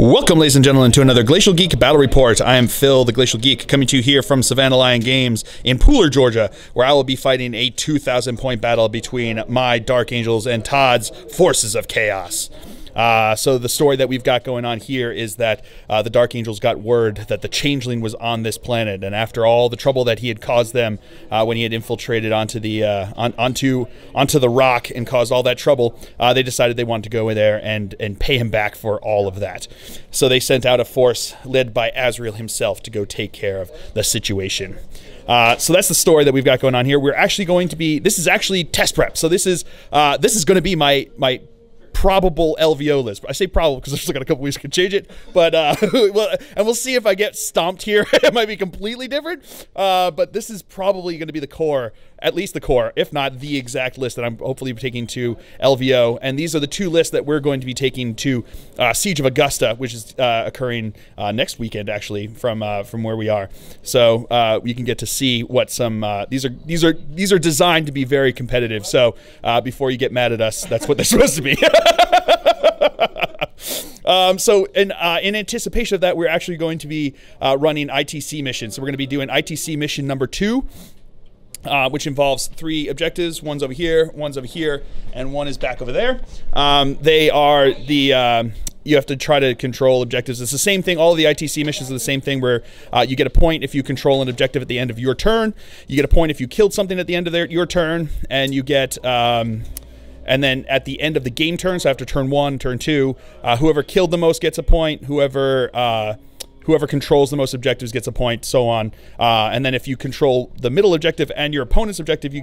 Welcome, ladies and gentlemen, to another Glacial Geek Battle Report. I am Phil, the Glacial Geek, coming to you here from Savannah Lion Games in Pooler, Georgia, where I will be fighting a 2,000-point battle between my Dark Angels and Todd's Forces of Chaos. So the story that we've got going on here is that the Dark Angels got word that the Changeling was on this planet, and after all the trouble that he had caused them when he had infiltrated onto the onto the rock and caused all that trouble, they decided they wanted to go in there and pay him back for all of that. So they sent out a force led by Azrael himself to go take care of the situation. So that's the story that we've got going on here. We're actually going to be, this is actually test prep. So this is going to be my probable LVO list. I say probable because I've still got a couple weeks to change it, but and we'll see if I get stomped here. It might be completely different, but this is probably going to be the core, at least the core, if not the exact list that I'm hopefully taking to LVO. And these are the two lists that we're going to be taking to Siege of Augusta, which is occurring next weekend, actually, from where we are. So you can get to see what some these are designed to be very competitive. So before you get mad at us, that's what they're supposed to be. So in anticipation of that, we're actually going to be running ITC missions. So we're going to be doing ITC mission number 2, which involves 3 objectives. One's over here, and one is back over there. They are the you have to try to control objectives. It's the same thing. All of the ITC missions are the same thing, where you get a point if you control an objective at the end of your turn. You get a point if you killed something at the end of your turn, and you get and then at the end of the game turn, so after turn 1, turn 2, whoever killed the most gets a point. Whoever controls the most objectives gets a point, so on. And then if you control the middle objective and your opponent's objective,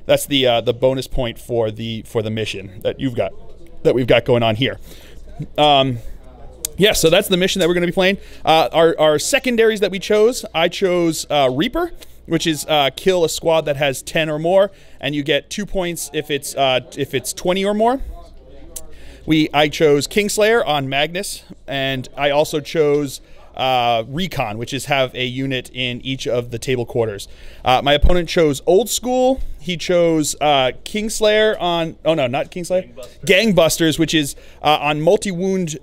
that's the bonus point for the mission that we've got going on here. Yeah, so that's the mission that we're going to be playing. Our secondaries that we chose, I chose Reaper, which is kill a squad that has 10 or more, and you get 2 points if it's 20 or more. I chose Kingslayer on Magnus, and I also chose Recon, which is have a unit in each of the table quarters. My opponent chose Old School. He chose Kingslayer on, oh no, not Kingslayer, Gangbusters, which is on multi-wound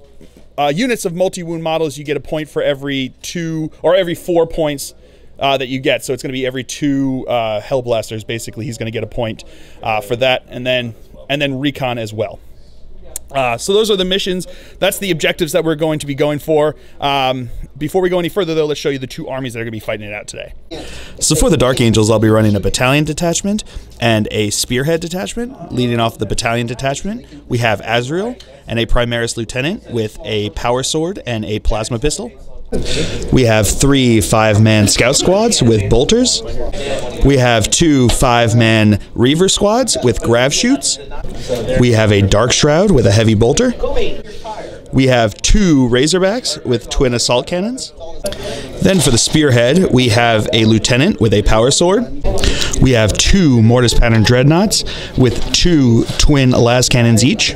units of multi-wound models. You get a point for every 2 or every 4 points that you get. So it's going to be every 2 Hellblasters. Basically, he's going to get a point for that, and then Recon as well. So those are the missions. That's the objectives that we're going to be going for. Before we go any further, though, let's show you the 2 armies that are going to be fighting it out today. So for the Dark Angels, I'll be running a battalion detachment and a spearhead detachment. Leading off the battalion detachment, we have Azrael and a Primaris Lieutenant with a power sword and a plasma pistol. We have 3 5-man scout squads with bolters. We have 2 5-man reaver squads with grav shoots. We have a dark shroud with a heavy bolter. We have 2 razorbacks with twin assault cannons. Then for the spearhead, we have a lieutenant with a power sword. We have 2 mortis pattern dreadnoughts with 2 twin las cannons each.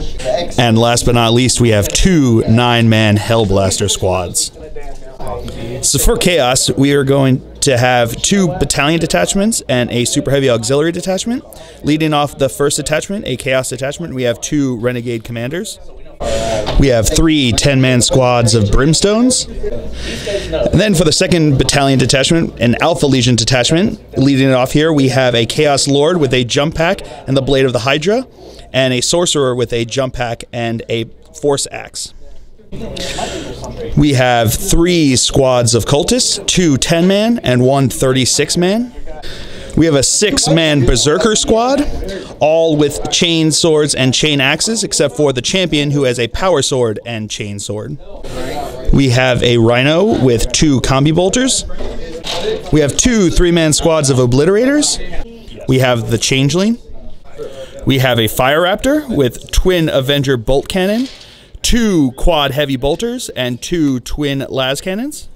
And last but not least, we have 2 9-man hellblaster squads. So for Chaos, we are going to have 2 battalion detachments and a super heavy auxiliary detachment. Leading off the first detachment, a Chaos detachment, we have 2 renegade commanders. We have 3 10-man squads of brimstones. And then for the second battalion detachment, an Alpha Legion detachment. Leading it off here, we have a Chaos Lord with a jump pack and the Blade of the Hydra, and a Sorcerer with a jump pack and a Force Axe. We have 3 squads of cultists, 2 10-man and 1 36-man. We have a 6-man berserker squad, all with chain swords and chain axes, except for the champion, who has a power sword and chain sword. We have a rhino with 2 combi bolters. We have 2 3-man squads of obliterators. We have the Changeling. We have a fire raptor with twin Avenger bolt cannon, 2 quad heavy bolters, and 2 twin las cannons.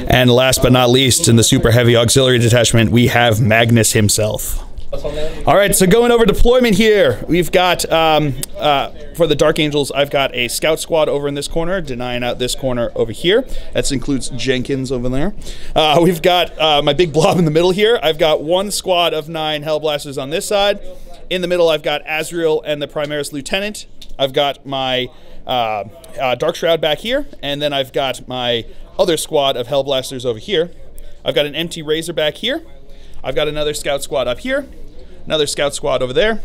And last but not least, in the super heavy auxiliary detachment, we have Magnus himself. All right, so going over deployment here, we've got, for the Dark Angels, I've got a scout squad over in this corner, denying out this corner over here. That includes Jenkins over there. We've got my big blob in the middle here. I've got 1 squad of 9 Hellblasters on this side. In the middle, I've got Azrael and the Primaris Lieutenant. I've got my Dark Shroud back here, and then I've got my other squad of Hellblasters over here. I've got an empty Razor back here. I've got another Scout Squad up here, another Scout Squad over there.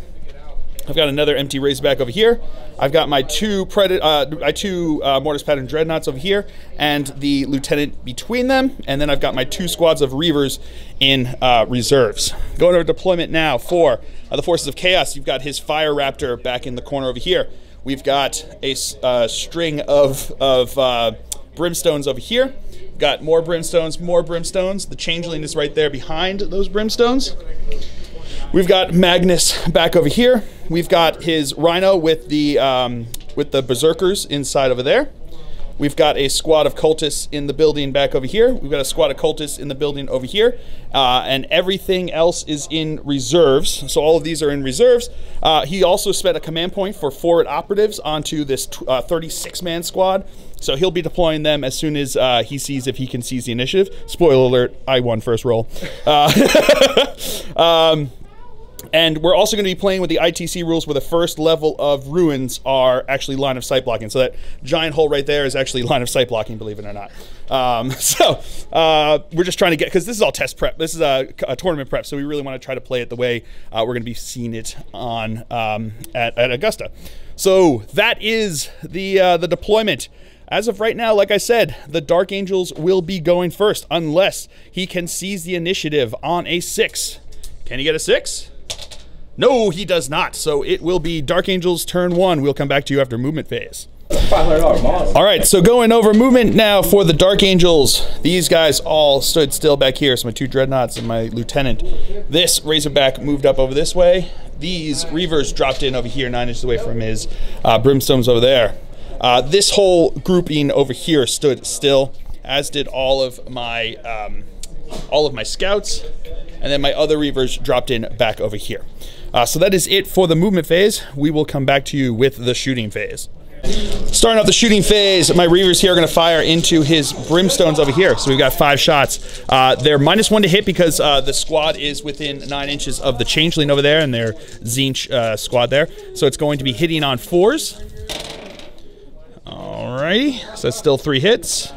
I've got another empty Razorback over here. I've got my two Mortis Pattern Dreadnoughts over here, and the Lieutenant between them, and then I've got my 2 squads of Reavers in reserves. Going over deployment now for the Forces of Chaos. You've got his Fire Raptor back in the corner over here. We've got a string of Brimstones over here. Got more Brimstones. The Changeling is right there behind those Brimstones. We've got Magnus back over here. We've got his Rhino with the Berserkers inside over there. We've got a squad of Cultists in the building back over here. We've got a squad of Cultists in the building over here. And everything else is in reserves. So all of these are in reserves. He also spent a command point for forward operatives onto this 36-man squad. So he'll be deploying them as soon as he sees if he can seize the initiative. Spoiler alert, I won first roll. And we're also going to be playing with the ITC rules where the first level of ruins are actually line of sight blocking. So that giant hole right there is actually line of sight blocking, believe it or not. We're just trying to get, because this is all test prep. This is a tournament prep, so we really want to try to play it the way we're going to be seeing it on at Augusta. So that is the deployment. As of right now, like I said, the Dark Angels will be going first unless he can seize the initiative on a 6. Can he get a 6? No, he does not. So it will be Dark Angels turn 1. We'll come back to you after movement phase. All right, so going over movement now for the Dark Angels. These guys all stood still back here. So my 2 Dreadnoughts and my Lieutenant. This Razorback moved up over this way. These Reavers dropped in over here 9 inches away from his Brimstones over there. This whole grouping over here stood still, as did all of my Scouts. And then my other Reavers dropped in back over here. So that is it for the movement phase. We will come back to you with the shooting phase. Starting off the shooting phase, my Reavers here are going to fire into his Brimstones over here. So we've got 5 shots. They're -1 to hit because the squad is within 9 inches of the Changeling over there and their Tzeentch squad there. So it's going to be hitting on 4s. Alrighty, so that's still 3 hits.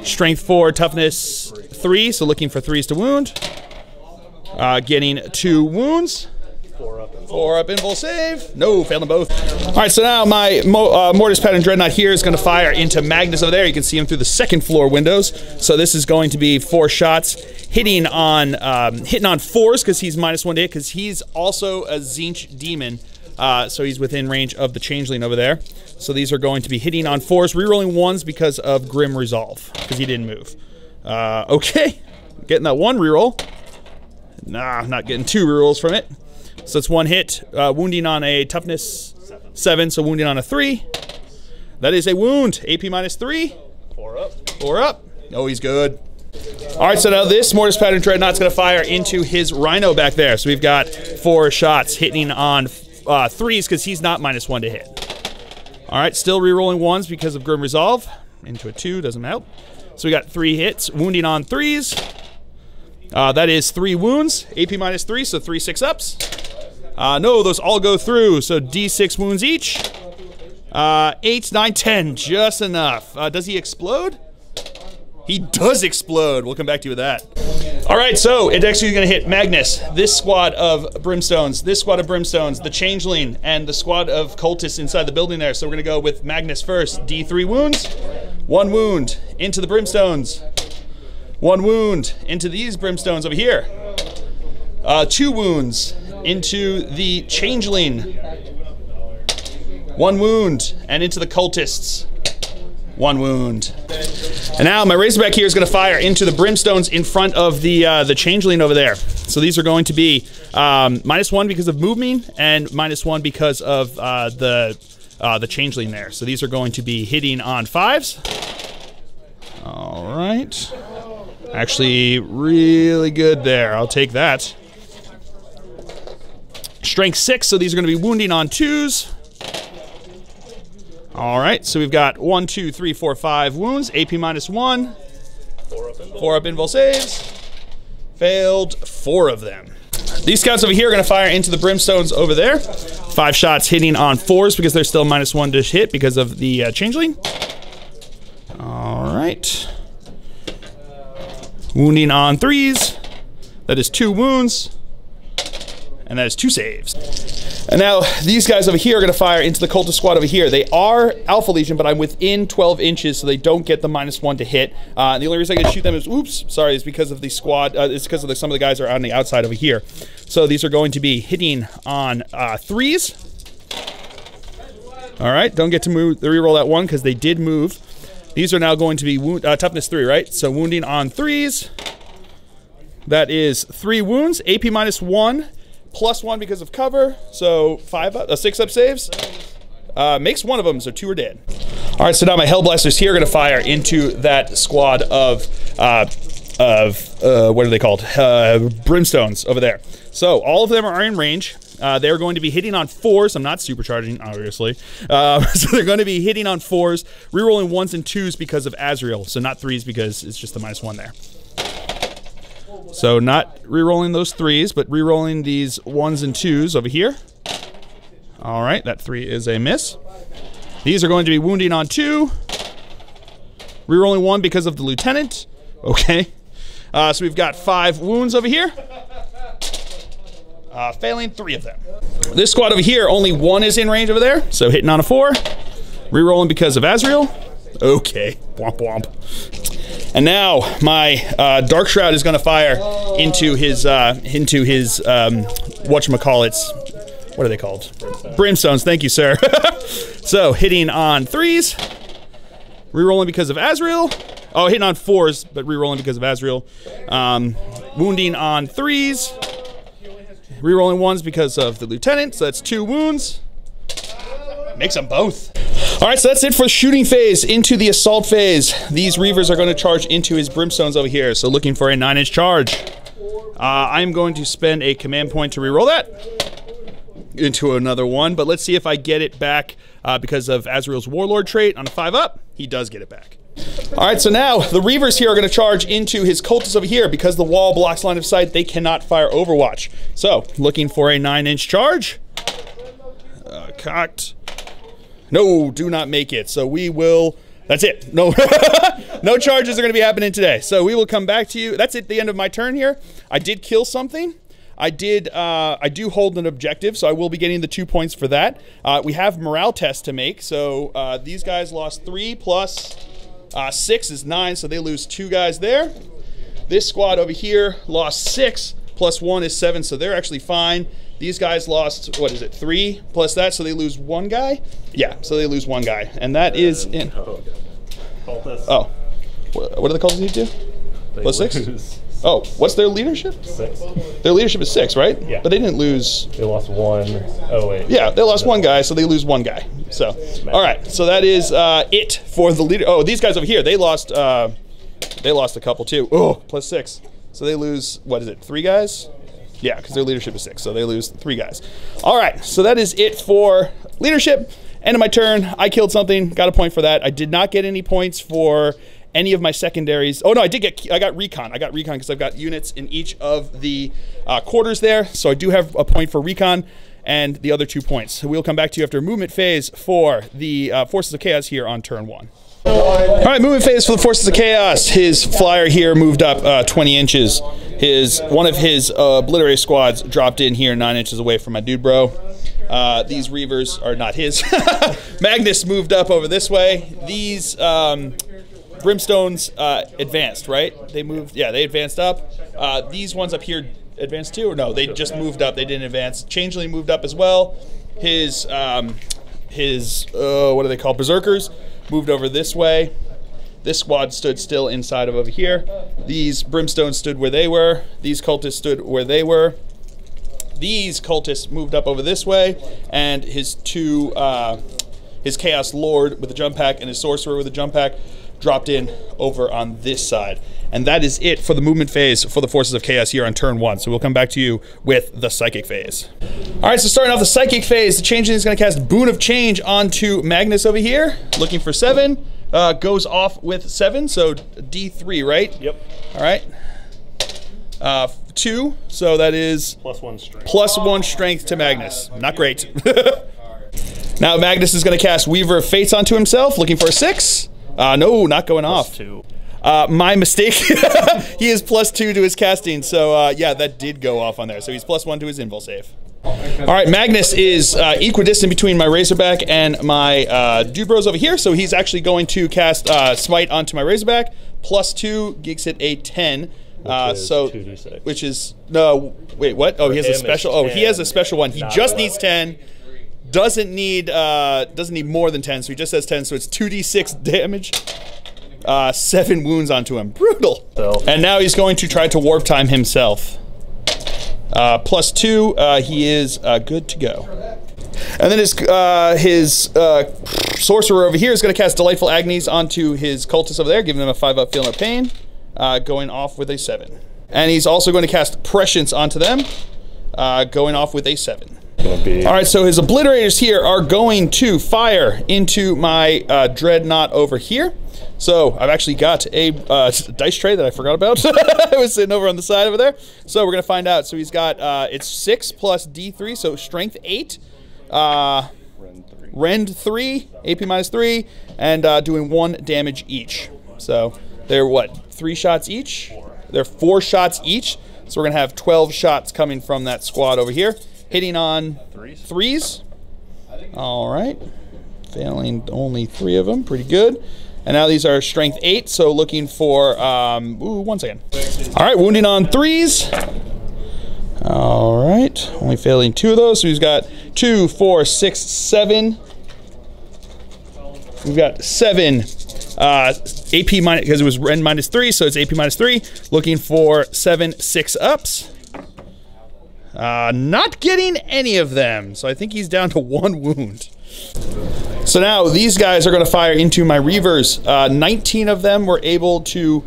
Strength 4, toughness 3, so looking for 3s to wound. Getting 2 wounds. 4 up, invul save. No, failed them both. All right, so now my Mortis Pattern Dreadnought here is going to fire into Magnus over there. You can see him through the 2nd floor windows. So this is going to be 4 shots, hitting on 4s because he's -1 to hit because he's also a Tzeentch demon. So he's within range of the Changeling over there. So these are going to be hitting on 4s, rerolling 1s because of Grim Resolve because he didn't move. Okay, getting that 1 reroll. Nah, not getting 2 rerolls from it. So it's 1 hit, wounding on a toughness 7, so wounding on a 3. That is a wound. AP -3. 4 up. 4 up. Oh, he's good. All right, so now this Mortis Pattern Dreadnought's going to fire into his Rhino back there. So we've got 4 shots hitting on 3s because he's not -1 to hit. All right, still rerolling 1s because of Grim Resolve. Into a 2, doesn't help. So we got 3 hits, wounding on 3s. That is 3 wounds, AP -3, so 3 6-ups. No, those all go through, so D6 wounds each. 8, 9, 10, just enough. Does he explode? He does explode. We'll come back to you with that. All right, so it's actually going to hit Magnus, this squad of Brimstones, this squad of Brimstones, the Changeling, and the squad of Cultists inside the building there. So we're going to go with Magnus first. D3 wounds, 1 wound into the Brimstones. 1 wound into these Brimstones over here. 2 wounds into the Changeling. 1 wound, and into the Cultists. 1 wound. And now my Razorback here is going to fire into the Brimstones in front of the Changeling over there. So these are going to be -1 because of moving, and -1 because of the Changeling there. So these are going to be hitting on 5s. All right. Actually, really good there. I'll take that. Strength 6, so these are going to be wounding on 2s. All right, so we've got 1, 2, 3, 4, 5 wounds. AP -1. 4 up invul saves. Failed 4 of them. These scouts over here are going to fire into the brimstones over there. 5 shots hitting on 4s because they're still -1 to hit because of the changeling. All right. Wounding on 3s. That is 2 wounds. And that is 2 saves. And now these guys over here are going to fire into the cultist squad over here. They are Alpha Legion, but I'm within 12 inches, so they don't get the -1 to hit. The only reason I can shoot them is, oops, sorry, is because of the squad. It's because of some of the guys are on the outside over here. So these are going to be hitting on 3s. All right, don't get to move the reroll that 1 because they did move. These are now going to be toughness 3, right? So wounding on 3s. That is 3 wounds, AP -1. +1 because of cover, so 6 up saves. Makes 1 of them, so 2 are dead. All right, so now my Hellblasters here are going to fire into that squad of what are they called? Brimstones over there. So all of them are in range. They're going to be hitting on 4s. I'm not supercharging, obviously. So they're going to be hitting on 4s, rerolling 1s and 2s because of Azrael. So not 3s because it's just the -1 there. So not re-rolling those 3s, but re-rolling these 1s and 2s over here. All right, that 3 is a miss. These are going to be wounding on 2. Re-rolling 1 because of the lieutenant. Okay. So we've got 5 wounds over here. Failing 3 of them. This squad over here, only 1 is in range over there. So hitting on a 4. Re-rolling because of Azrael. Okay. Womp womp. And now my Dark Shroud is going to fire into his whatchamacallits. What are they called? Brimstones. Thank you, sir. So hitting on 3s, rerolling because of Azrael. Oh, hitting on 4s, but rerolling because of Azrael. Wounding on 3s, rerolling 1s because of the lieutenant. So that's 2 wounds. Makes them both. All right, so that's it for shooting phase. Into the assault phase, these Reavers are going to charge into his Brimstones over here. So looking for a 9-inch charge. I'm going to spend a command point to reroll that into another 1, but let's see if I get it back because of Azrael's Warlord trait on a 5-up. He does get it back. All right, so now the Reavers here are going to charge into his cultists over here. Because the wall blocks line of sight, they cannot fire Overwatch. So looking for a 9-inch charge. Cocked. No, do not make it. So we will, that's it. No, no charges are going to be happening today. So we will come back to you. That's at the end of my turn here. I did kill something. I do hold an objective, so I will be getting the 2 points for that. We have morale tests to make. So these guys lost 3 plus 6 is 9, so they lose 2 guys there. This squad over here lost 6 plus 1 is 7, so they're actually fine. These guys lost, what is it, 3 plus that, so they lose 1 guy? Yeah, so they lose 1 guy, and that is in... Oh, what do the cultists need to do? Plus 6? Oh, what's their leadership? 6. Their leadership is 6, right? Yeah. But they didn't lose... They lost 1. Oh, wait. Yeah, they lost 1 guy, so they lose 1 guy. So, all right, so that is it for the leader. Oh, these guys over here, they lost a couple too. Oh, plus 6. So they lose, what is it, 3 guys? Yeah, because their leadership is 6, so they lose 3 guys. All right, so that is it for leadership. End of my turn. I killed something, got a point for that. I did not get any points for any of my secondaries. Oh no, I got recon. I got recon because I've got units in each of the quarters there. So I do have a point for recon and the other 2 points. So we'll come back to you after movement phase for the Forces of Chaos here on turn 1. All right, movement phase for the Forces of Chaos. His flyer here moved up 20 inches. One of his obliterate squads dropped in here 9 inches away from my dude bro. These Reavers are not his. Magnus moved up over this way. These Brimstones advanced, right? They moved, yeah, they advanced up. These ones up here advanced too, or no, they just moved up, they didn't advance. Changeling moved up as well. His what are they called, Berserkers, moved over this way. This squad stood still inside of over here. These Brimstones stood where they were. These cultists stood where they were. These cultists moved up over this way, and his his Chaos Lord with the jump pack and his Sorcerer with the jump pack dropped in over on this side. And that is it for the movement phase for the Forces of Chaos here on turn 1. So we'll come back to you with the Psychic phase. All right, so starting off the Psychic phase, the Changeling is going to cast Boon of Change onto Magnus over here, looking for 7. Goes off with 7, so D3, right? Yep. All right. 2, so that is +1 strength. +1 strength to Magnus. Not great. Now Magnus is going to cast Weaver of Fates onto himself, looking for a 6. No, not going off. +2. My mistake. He is +2 to his casting, so yeah, that did go off on there. So he's +1 to his invul save. All right, Magnus is equidistant between my Razorback and my Dude Bros over here, so he's actually going to cast Smite onto my Razorback. +2, Geeks it a 10. So 2d6. which is no, wait, what? Oh, he has a special. Oh, he has a special one. He just needs 10. Doesn't need more than 10, so he just has 10. So it's 2d6 damage. 7 wounds onto him. Brutal. And now he's going to try to warp time himself. +2, he is good to go. And then his sorcerer over here is going to cast Delightful Agonies onto his cultist over there, giving them a 5-up Feel No Pain, going off with a 7. And he's also going to cast Prescience onto them, going off with a 7. All right, so his obliterators here are going to fire into my dreadnought over here. So I've actually got a dice tray that I forgot about. It was sitting over on the side over there. So we're gonna find out. So he's got it's 6 plus D3, so strength 8, rend 3, AP -3, and doing 1 damage each. So they're what, 3 shots each? They're 4 shots each. So we're gonna have 12 shots coming from that squad over here, hitting on 3s. All right, failing only 3 of them. Pretty good. And now these are strength 8, so looking for, 1 second. All right, wounding on 3s. All right, only failing 2 of those, so he's got 2, 4, 6, 7. We've got 7 AP minus, because it was rend -3, so it's AP -3. Looking for 7 6-ups. Not getting any of them, so I think he's down to 1 wound. So now these guys are going to fire into my Reavers. 19 of them were able to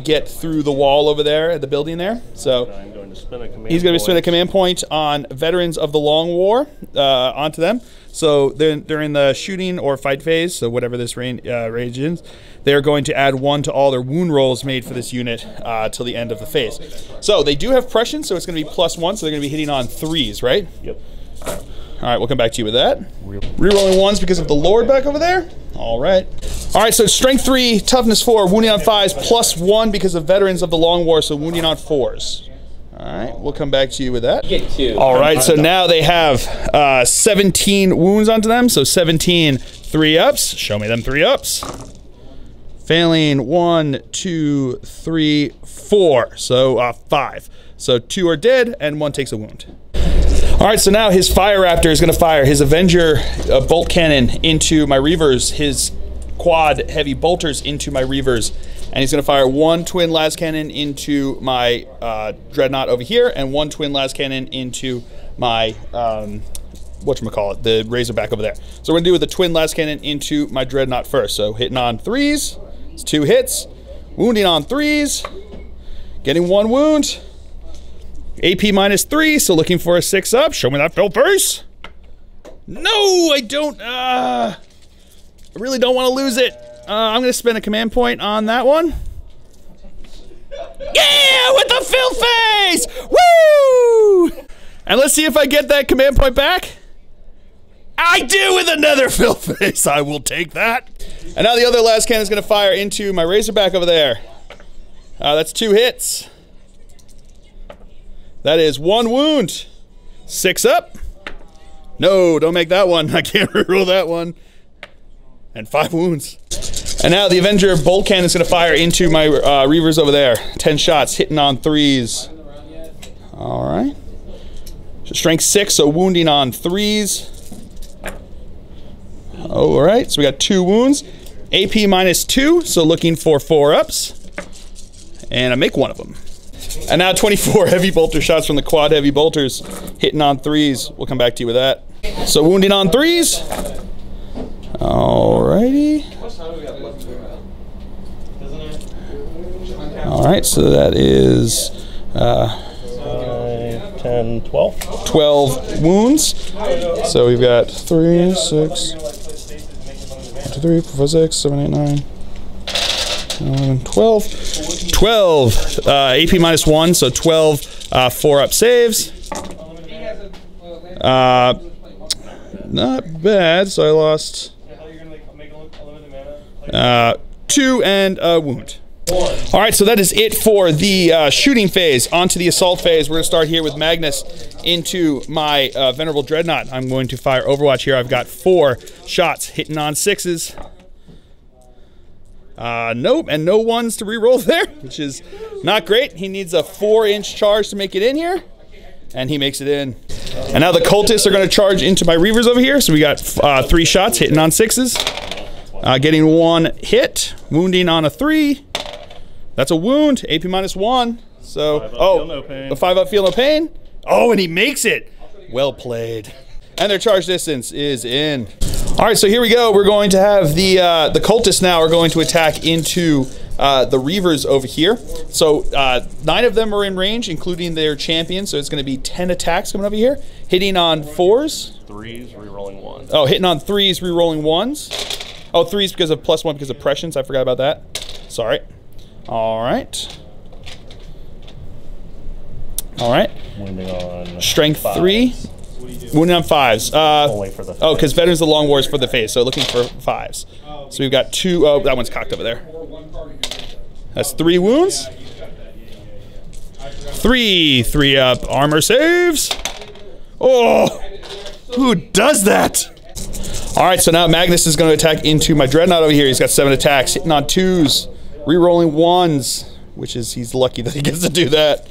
get through the wall over there at the building there. So I'm going to spin a command he's going to spin a command point on Veterans of the Long War onto them. So they're in the shooting or fight phase, so whatever this range is, they're going to add 1 to all their wound rolls made for this unit till the end of the phase. So they do have prescience, so it's going to be +1, so they're going to be hitting on 3s, right? Yep. All right, we'll come back to you with that. Rerolling 1s because of the Lord back over there. All right. All right, so strength 3, toughness 4, wounding on 5s, +1 because of Veterans of the Long War, so wounding on 4s. All right, we'll come back to you with that. You get 2. All right, so now they have 17 wounds onto them, so 17 3-ups. Show me them 3-ups. Failing 1, 2, 3, 4, so 5. So 2 are dead and 1 takes a wound. All right, so now his Fire Raptor is going to fire his Avenger bolt cannon into my Reavers, his quad heavy bolters into my Reavers, and he's going to fire 1 twin las cannon into my Dreadnought over here, and 1 twin las cannon into my whatchamacallit, the Razorback over there. So we're going to do with the twin las cannon into my Dreadnought first. So hitting on 3s, it's 2 hits, wounding on 3s, getting 1 wound. AP -3, so looking for a 6-up. Show me that fill face. No, I don't. I really don't want to lose it. I'm going to spend a command point on that one. Yeah, with the fill face! Woo! And let's see if I get that command point back. I do with another fill face. I will take that. And now the other las cannon is going to fire into my Razorback over there. That's 2 hits. That is 1 wound. 6-up. No, don't make that one. I can't reroll that one. And 5 wounds. And now the Avenger bolt cannon is going to fire into my Reavers over there. 10 shots, hitting on 3s. All right. Strength 6, so wounding on 3s. All right, so we got 2 wounds. AP -2, so looking for 4-ups. And I make 1 of them. And now 24 heavy bolter shots from the quad heavy bolters, hitting on 3s. We'll come back to you with that. So wounding on 3s. Alrighty. Alright, so that is 10, 12. 12 wounds. So we've got 3, 6, 1, 2, 3, 4, 5, 6, 7, 8, 9, 11, 12. 12. AP -1, so 12 4-up saves. Not bad, so I lost 2 and a wound. All right, so that is it for the shooting phase. On to the assault phase. We're going to start here with Magnus into my Venerable Dreadnought. I'm going to fire Overwatch here. I've got 4 shots hitting on 6s. Nope, and no 1s to reroll there, which is not great. He needs a 4-inch charge to make it in here, and he makes it in. And now the cultists are going to charge into my Reavers over here. So we got 3 shots hitting on 6s. Getting 1 hit, wounding on a 3. That's a wound, AP -1. So, the 5-up feel no pain. Oh, and he makes it. Well played. And their charge distance is in. All right, so here we go. We're going to have the cultists now are going to attack into the Reavers over here. So 9 of them are in range, including their champion. So it's going to be 10 attacks coming over here, hitting on 4s. 3s, rerolling 1s. Oh, hitting on 3s, rerolling 1s. Oh, 3s because of +1 because of prescience. I forgot about that. Sorry. All right. All right. Wounding on Strength 5s. 3. Wounding on 5s. Only for the phase. Oh, because Veterans of the Long Wars for the phase, so looking for 5s. So we've got 2. Oh, that one's cocked over there. That's 3 wounds. 3 3-up armor saves. Oh, who does that? All right, so now Magnus is going to attack into my Dreadnought over here. He's got 7 attacks, hitting on 2s, rerolling 1s, which is, he's lucky that he gets to do that.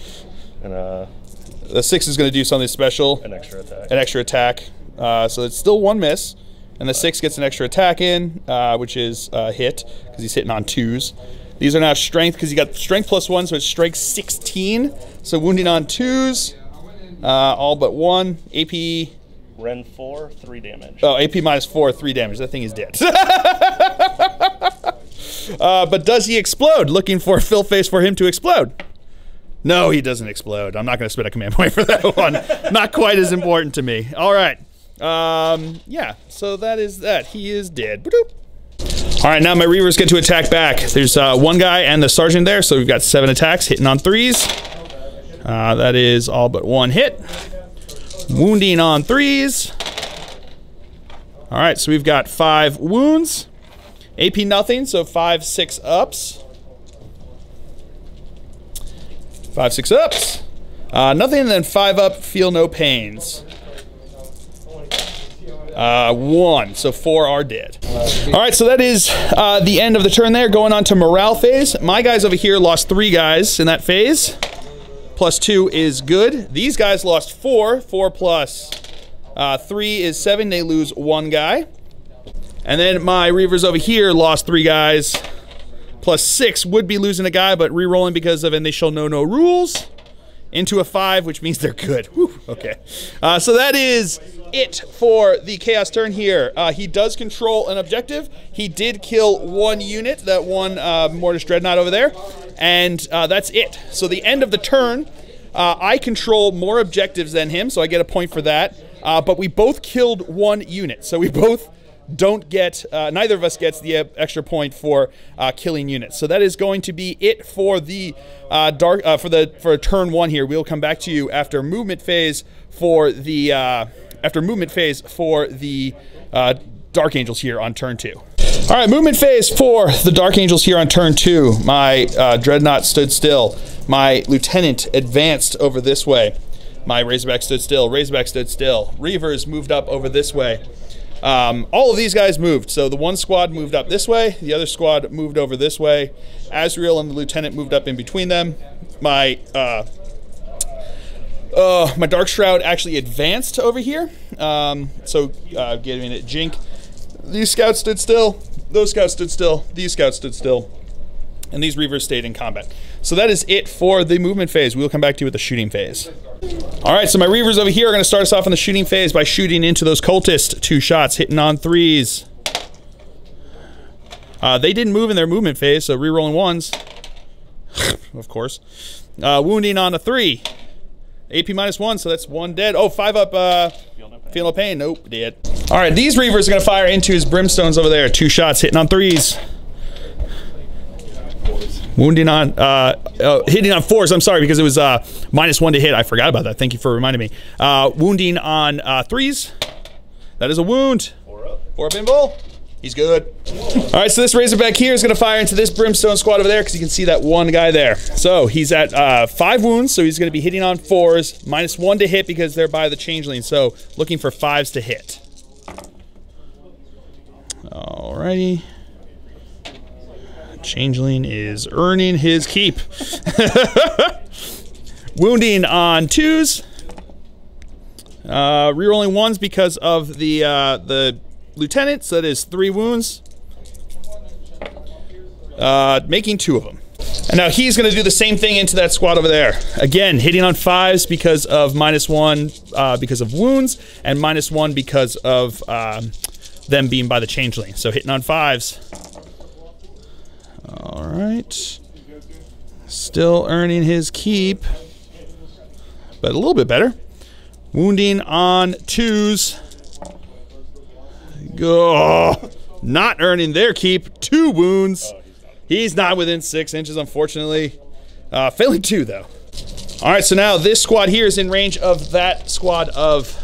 And the 6 is going to do something special. an extra attack. An extra attack. So it's still 1 miss. And the 6 gets an extra attack in, which is a hit, because he's hitting on 2s. These are now strength, because he got strength +1, so it's strength 16. So wounding on 2s, all but 1. AP... Ren 4, 3 damage. Oh, AP -4, 3 damage. That thing is dead. But does he explode? Looking for Phil Face for him to explode. No, he doesn't explode. I'm not going to spend a command point for that one. Not quite as important to me. All right. Yeah, so that is that. He is dead. Ba-doop. All right, now my Reavers get to attack back. There's 1 guy and the Sergeant there, so we've got 7 attacks, hitting on 3s. That is all but 1 hit. Wounding on 3s. All right, so we've got 5 wounds. AP nothing, so 5 6 ups. 5 6 ups. Nothing, and then 5 up, feel no pains. 1, so 4 are dead. All right, so that is the end of the turn there. Going on to morale phase. My guys over here lost 3 guys in that phase. +2 is good. These guys lost 4. 4 plus 3 is 7. They lose 1 guy. And then my Reavers over here lost 3 guys. +6 would be losing a guy, but re-rolling because of and they shall know no rules. Into a 5, which means they're good. Whew, okay. So that is it for the Chaos turn here. He does control an objective. He did kill 1 unit, that one Mortis Dreadnought over there. And that's it. So the end of the turn, I control more objectives than him, so I get a point for that. But we both killed 1 unit, so we both don't get, neither of us gets the extra point for killing units. So that is going to be it for the for turn 1 here. We'll come back to you after movement phase for the Dark Angels here on turn 2. All right, movement phase for the Dark Angels here on turn 2. My Dreadnought stood still. My Lieutenant advanced over this way. My Razorback stood still. Razorback stood still. Reavers moved up over this way. All of these guys moved. So the one squad moved up this way. The other squad moved over this way. Azrael and the Lieutenant moved up in between them. My Dark Shroud actually advanced over here. Getting it Jink. These scouts stood still. Those scouts stood still. These scouts stood still. And these Reavers stayed in combat. So that is it for the movement phase. We'll come back to you with the shooting phase. All right, so my Reavers over here are going to start us off in the shooting phase by shooting into those cultists. 2 shots, hitting on 3s. They didn't move in their movement phase, so re-rolling 1s. Of course. Wounding on a 3. AP -1, so that's 1 dead. Oh, 5 up, feel no pain. Nope, dead. All right, these Reavers are going to fire into his Brimstones over there. 2 shots, hitting on 3s. Wounding on, hitting on 4s, I'm sorry, because it was -1 to hit. I forgot about that. Thank you for reminding me. Wounding on 3s. That is a wound. 4 up in bull. He's good. All right, so this Razorback here is going to fire into this Brimstone squad over there because you can see that one guy there. So he's at 5 wounds, so he's going to be hitting on 4s, -1 to hit because they're by the Changeling, so looking for 5s to hit. Alrighty. Changeling is earning his keep. Wounding on 2s. Rerolling 1s because of the lieutenant, so that is 3 wounds. Making 2 of them. And now he's going to do the same thing into that squad over there. Again, hitting on 5s because of -1 because of wounds, and -1 because of them being by the Changeling. So hitting on 5s. All right. Still earning his keep, but a little bit better. Wounding on 2s. Go. Not earning their keep. 2 wounds. He's not within 6 inches, unfortunately. Failing 2, though. All right, so now this squad here is in range of that squad of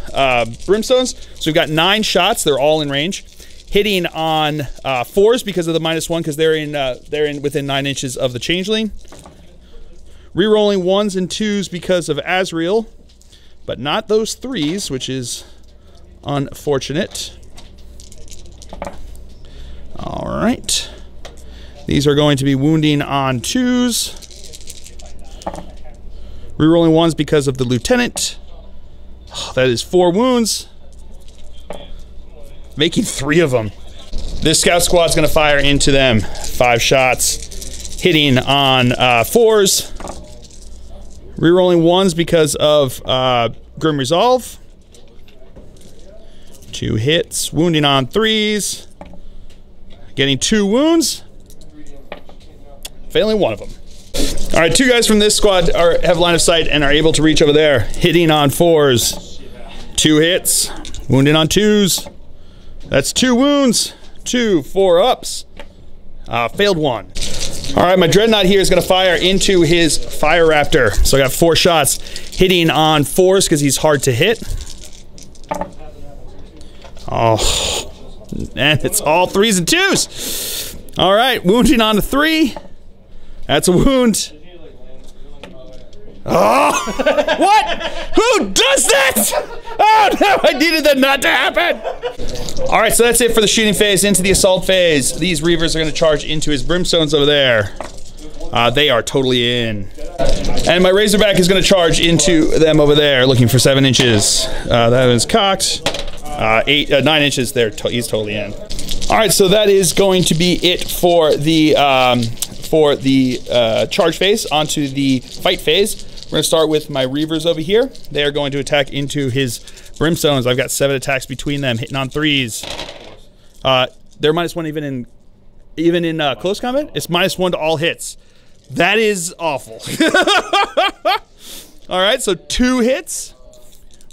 Brimstones. So we've got 9 shots. They're all in range. Hitting on 4s because of the -1, because they're in within 9 inches of the Changeling. Rerolling 1s and 2s because of Azrael, but not those 3s, which is unfortunate. All right. These are going to be wounding on 2s. Rerolling 1s because of the lieutenant. Oh, that is 4 wounds. Making 3 of them. This scout squad's going to fire into them. 5 shots. Hitting on 4s. Rerolling 1s because of Grim Resolve. 2 hits. Wounding on 3s. Getting 2 wounds. Failing 1 of them. All right, 2 guys from this squad have line of sight and are able to reach over there. Hitting on 4s. 2 hits. Wounding on 2s. That's 2 wounds. 2 4-ups. Failed 1. All right, my Dreadnought here is going to fire into his Fire Raptor. So I got 4 shots. Hitting on 4s because he's hard to hit. Oh, and it's all 3s and 2s. All right, wounding on a 3. That's a wound. Oh, what? Who does that? Oh no, I needed that not to happen. All right, so that's it for the shooting phase. Into the assault phase. These Reavers are going to charge into his Brimstones over there. They are totally in. And my Razorback is going to charge into them over there, looking for 7 inches. That is cocked. 9 inches there. He's totally in. All right, so that is going to be it for the charge phase. Onto the fight phase. We're going to start with my Reavers over here. They are going to attack into his Brimstones. I've got 7 attacks between them, hitting on 3s. They're -1 even in close combat. It's -1 to all hits. That is awful. All right, so 2 hits.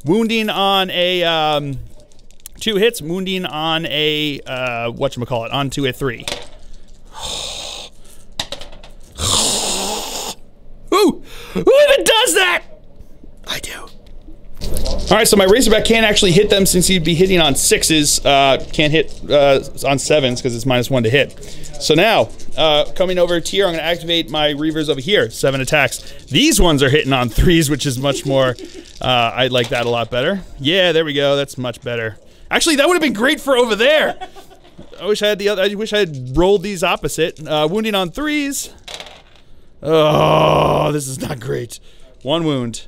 Wounding on a 2 hits. Wounding on a whatchamacallit, onto a 3. Who even does that? I do. All right, so my Razorback can't actually hit them since he'd be hitting on 6s. Can't hit on 7s because it's -1 to hit. So now, coming over here, I'm going to activate my Reavers over here. 7 attacks. These ones are hitting on 3s, which is much more. I like that a lot better. Yeah, there we go. That's much better. Actually, that would have been great for over there. I wish I had the other. I wish I had rolled these opposite. Wounding on 3s. Oh, this is not great. 1 wound.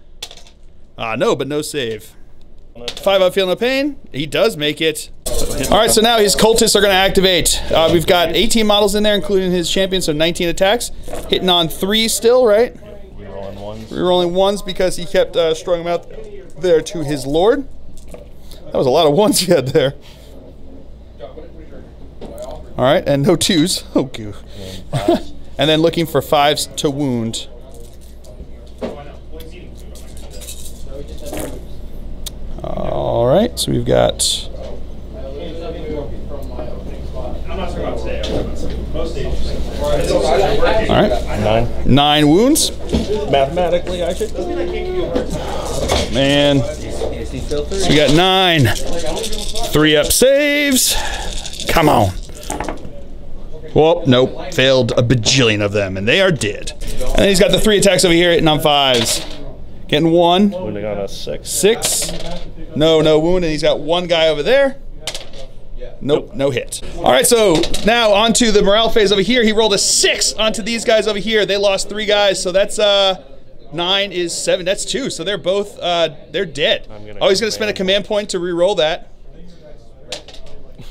No, but no save. 5 up, feel no pain. He does make it. All right, so now his cultists are going to activate. We've got 18 models in there, including his champion, so 19 attacks. Hitting on 3 still, right? Rerolling 1s. Rerolling 1s because he kept throwing them out there to his lord. That was a lot of 1s he had there. All right, and no 2s. Oh, goo. And then looking for 5s to wound. All right, so we've got. I'm not talking about today. Most days. right. 9 wounds. Mathematically, I should. Man. So we got 9. 3-up saves. Come on. Well, nope. Failed a bajillion of them, and they are dead. And then he's got the 3 attacks over here, hitting on 5s. Getting 1. Wounding on a 6. 6. No wound, and he's got 1 guy over there. Nope, no hit. All right, so now onto the morale phase over here. He rolled a 6 onto these guys over here. They lost 3 guys, so that's 9 is 7. That's 2. So they're both they're dead. Oh, he's gonna spend a command point to re-roll that.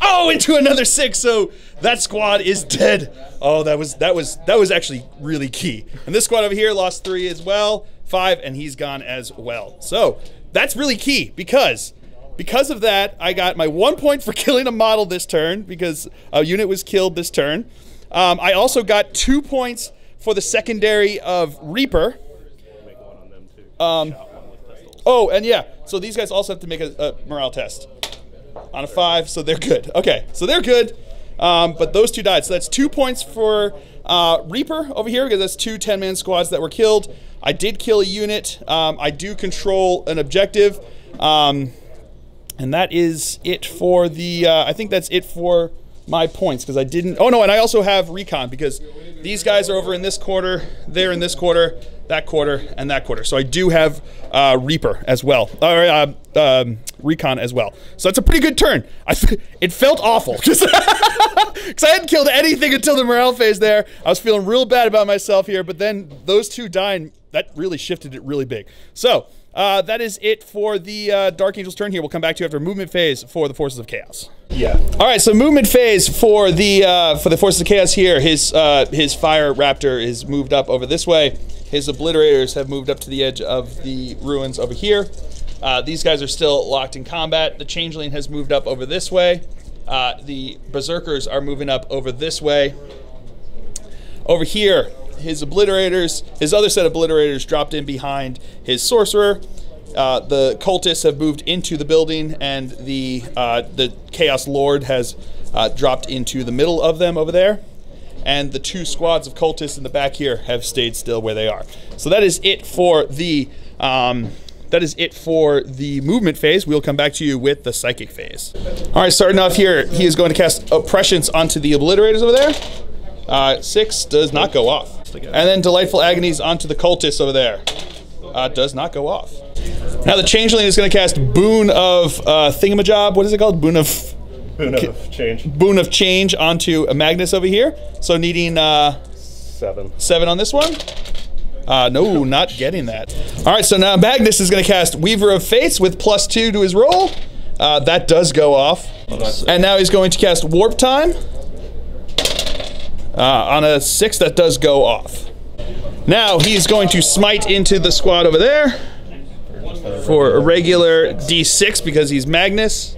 Oh, into another 6. So that squad is dead. Oh, that was actually really key. And this squad over here lost 3 as well, 5, and he's gone as well. So that's really key because of that, I got my 1 point for killing a model this turn because a unit was killed this turn. I also got 2 points for the secondary of Reaper. Oh, and yeah, so these guys also have to make a morale test on a 5, so they're good. Okay, so they're good, but those 2 died. So that's 2 points for Reaper over here because that's 2 10-man squads that were killed. I did kill a unit. I do control an objective. And that is it for the, I think that's it for my points, because I didn't, oh no, and I also have recon, because these guys are over in this quarter, they're in this quarter, that quarter, and that quarter. So I do have Reaper as well, or recon as well. So that's a pretty good turn. It felt awful, because I hadn't killed anything until the morale phase there. I was feeling real bad about myself here, but then those 2 dying, that really shifted it really big. So, that is it for the Dark Angel's turn here. We'll come back to you after movement phase for the Forces of Chaos. Yeah. All right, so movement phase for the Forces of Chaos here. His Fire Raptor is moved up over this way. His Obliterators have moved up to the edge of the ruins over here. These guys are still locked in combat. The Changeling has moved up over this way. The Berserkers are moving up over this way. Over here, his Obliterators, his other set of Obliterators dropped in behind his Sorcerer. The Cultists have moved into the building, and the Chaos Lord has dropped into the middle of them over there. And the 2 squads of Cultists in the back here have stayed still where they are. So that is it for the movement phase. We'll come back to you with the psychic phase. All right, starting off here, he is going to cast Oppressions onto the Obliterators over there. 6 does not go off. And then Delightful Agonies onto the Cultists over there. Does not go off. Now the Changeling is going to cast Boon of Thingamajob. What is it called? Boon of Change. Boon of Change onto a Magnus over here. So needing 7 on this one. No, not getting that. All right, so now Magnus is going to cast Weaver of Fates with +2 to his roll. That does go off. And now he's going to cast Warp Time. On a 6, that does go off. Now he's going to smite into the squad over there for a regular D6 because he's Magnus.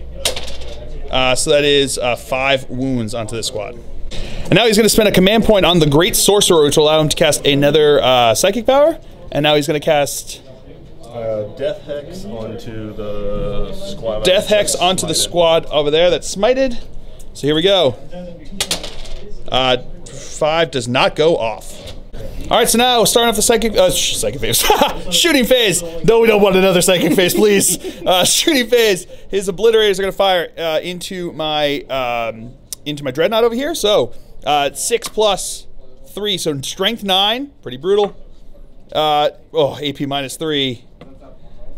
So that is 5 wounds onto this squad. And now he's going to spend a command point on the Great Sorcerer, which will allow him to cast another psychic power. And now he's going to cast Death Hex onto the squad. Death Hex onto the squad over there that's smited. So here we go. 5 does not go off. All right, so now starting off the psychic phase, shooting phase. No, we don't want another psychic phase, please. Shooting phase. His Obliterators are going to fire into my Dreadnought over here. So 6 plus 3, so strength 9, pretty brutal. AP -3,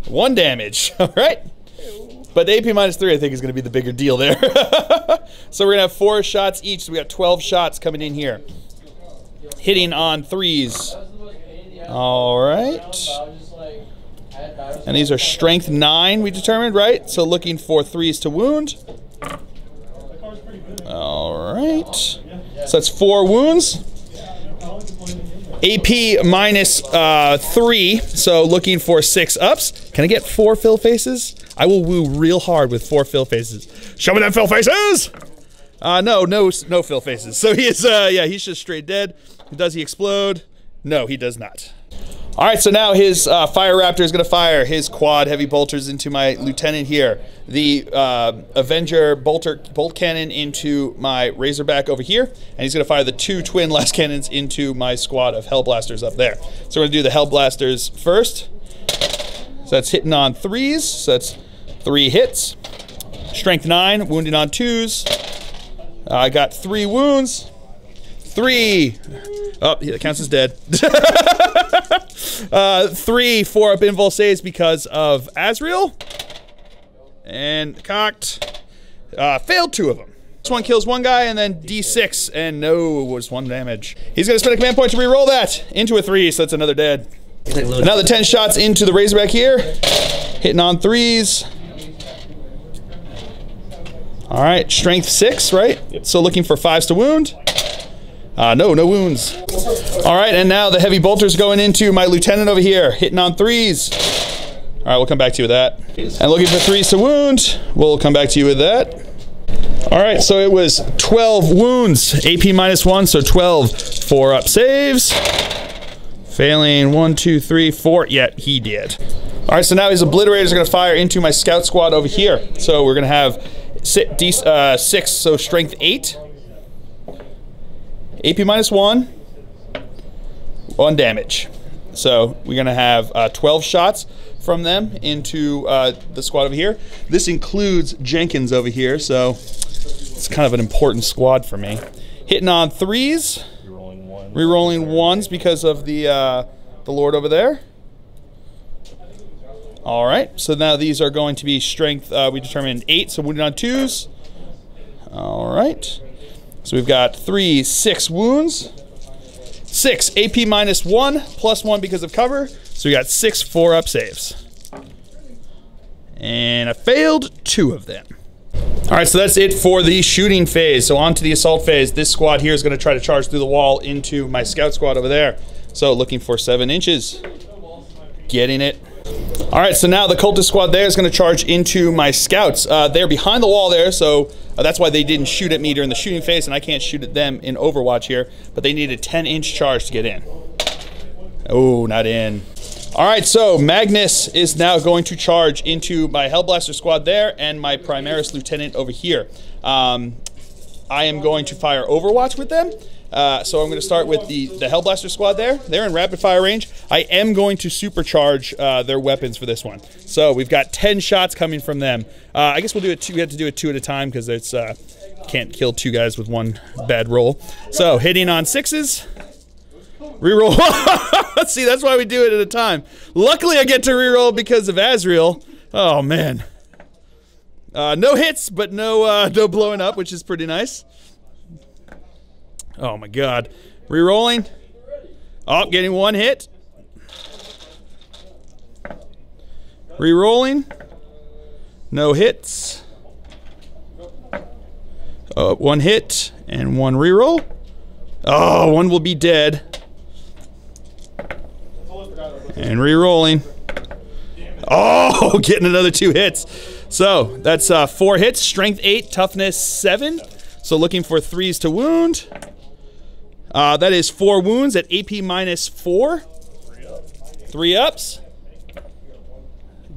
1 damage. All right. But the AP -3, I think, is going to be the bigger deal there. So we're going to have 4 shots each. So we got 12 shots coming in here. Hitting on 3s. All right. And these are strength 9, we determined, right? So looking for 3s to wound. All right. So that's 4 wounds. AP -3, so looking for 6 ups. Can I get 4 fill faces? I will woo real hard with 4 fill faces. Show me them fill faces! No fill faces. So he is, yeah, he's just straight dead. Does he explode? No, he does not. All right, so now his Fire Raptor is going to fire his quad heavy bolters into my lieutenant here. The Avenger bolt cannon into my Razorback over here, and he's going to fire the 2 twin last cannons into my squad of Hellblasters up there. So we're going to do the Hellblasters first. So that's hitting on 3s, so that's 3 hits. Strength 9, wounding on 2s. I got 3 wounds. 3. Oh, that counts as dead. 3 4-up invul saves because of Azrael. And cocked. Failed 2 of them. This one kills 1 guy and then D6 and no was 1 damage. He's going to spend a command point to re-roll that into a 3, so that's another dead. Another 10 shots into the Razorback here. Hitting on 3s. All right, strength 6, right? Yep. So looking for 5s to wound. No wounds. All right, and now the heavy bolters going into my lieutenant over here, hitting on 3s. All right, we'll come back to you with that. And looking for 3s to wound. We'll come back to you with that. All right, so it was 12 wounds, AP -1, so 12 4-up saves. Failing 1, 2, 3, 4. Yeah, he did. All right, so now his obliterators are going to fire into my scout squad over here. So we're going to have 6, so strength 8. AP -1. 1 damage. So we're going to have 12 shots from them into the squad over here. This includes Jenkins over here, so it's kind of an important squad for me. Hitting on 3s. Rerolling 1s because of the Lord over there. All right, so now these are going to be strength, we determined 8, so wounded on 2s. All right. So we've got 3, 6 wounds. 6, AP -1, +1 because of cover. So we got 6 4-up saves. And I failed 2 of them. All right, so that's it for the shooting phase. So on to the assault phase. This squad here is going to try to charge through the wall into my scout squad over there. So looking for 7 inches. Getting it. All right, so now the cultist squad there is going to charge into my scouts. They're behind the wall there, so that's why they didn't shoot at me during the shooting phase, and I can't shoot at them in Overwatch here, but they need a 10-inch charge to get in. Oh, not in. All right, so Magnus is now going to charge into my Hellblaster squad there and my Primaris Lieutenant over here. I am going to fire Overwatch with them. So I'm going to start with the Hellblaster squad there. They're in rapid fire range. I am going to supercharge their weapons for this one. So we've got 10 shots coming from them. I guess we'll do it. We have to do it 2 at a time because it's can't kill 2 guys with 1 bad roll. So hitting on 6s. Reroll. See, that's why we do it at a time. Luckily, I get to reroll because of Azrael. Oh man. No hits, but no blowing up, which is pretty nice. Oh my god. Rerolling. Oh, getting 1 hit. Rerolling. No hits. 1 hit and 1 reroll. Oh, 1 will be dead. And rerolling. Oh, getting another 2 hits. So that's 4 hits, strength 8, toughness 7. So looking for 3s to wound. That is 4 wounds at AP -4. 3 ups.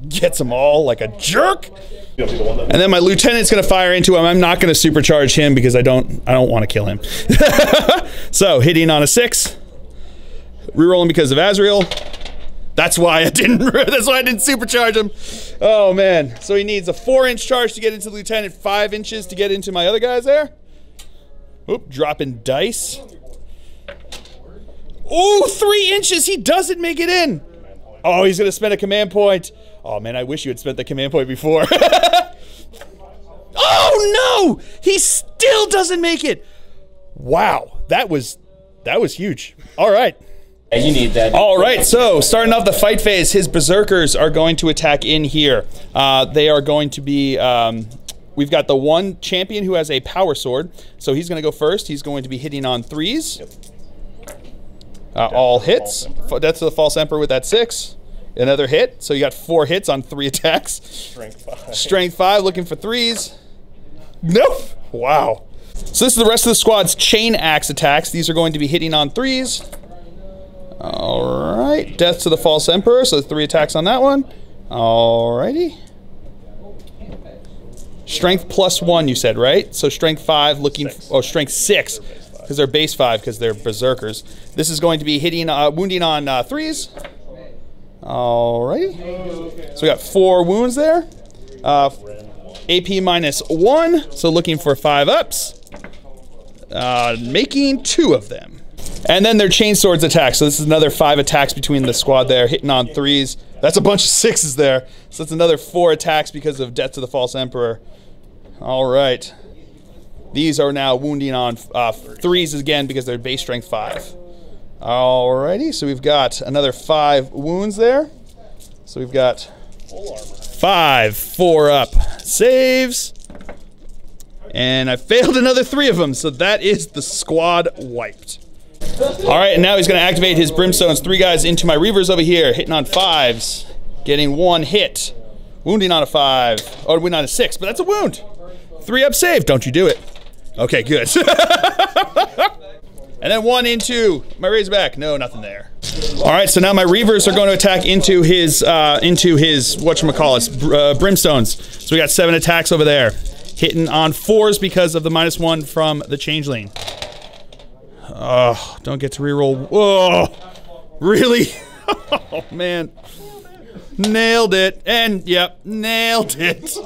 Gets them all like a jerk. And then my lieutenant's gonna fire into him. I'm not gonna supercharge him because I don't want to kill him. So hitting on a 6. Rerolling because of Azrael. That's why I didn't supercharge him. Oh man. So he needs a 4-inch charge to get into the lieutenant, 5 inches to get into my other guys there. Oop, dropping dice. Oh, 3 inches. He doesn't make it in. Oh, he's gonna spend a command point. Oh man, I wish you had spent the command point before. Oh no! He still doesn't make it. Wow, that was huge. All right. Yeah, you need that. All right, so starting off the fight phase, his berserkers are going to attack in here. They are going to be, we've got the 1 champion who has a power sword, so he's going to go first. He's going to be hitting on 3s. Yep. All hits. That's the False Emperor with that 6. Another hit, so you got 4 hits on 3 attacks. Strength 5. Strength 5, looking for 3s. Nope. Wow. So this is the rest of the squad's chain axe attacks. These are going to be hitting on 3s. Alright, death to the false emperor, so 3 attacks on that one. Alrighty. Strength +1 you said, right? So strength 5 looking, oh strength 6, because they're base 5 because they're berserkers. This is going to be hitting, wounding on 3s. Alrighty. So we got 4 wounds there. AP -1, so looking for 5 ups. Making 2 of them. And then their chainswords attack. So this is another 5 attacks between the squad there, hitting on 3s. That's a bunch of 6s there. So that's another 4 attacks because of death to the false emperor. All right. These are now wounding on 3s again because they're base strength 5. Alrighty, so we've got another 5 wounds there. So we've got 5 4-up saves. And I failed another 3 of them, so that is the squad wiped. Alright, and now he's going to activate his brimstones. 3 guys into my reavers over here, hitting on 5s. Getting 1 hit. Wounding on a 5. Oh, wounding on a 6, but that's a wound. 3-up save, don't you do it. Okay, good. And then 1 into my Razorback. No, nothing there. Alright, so now my reavers are going to attack into his whatchamacallit, brimstones. So we got 7 attacks over there. Hitting on 4s because of the -1 from the Changeling. Oh, don't get to reroll. Whoa, really? Oh, man. Nailed it. And, yep, nailed it.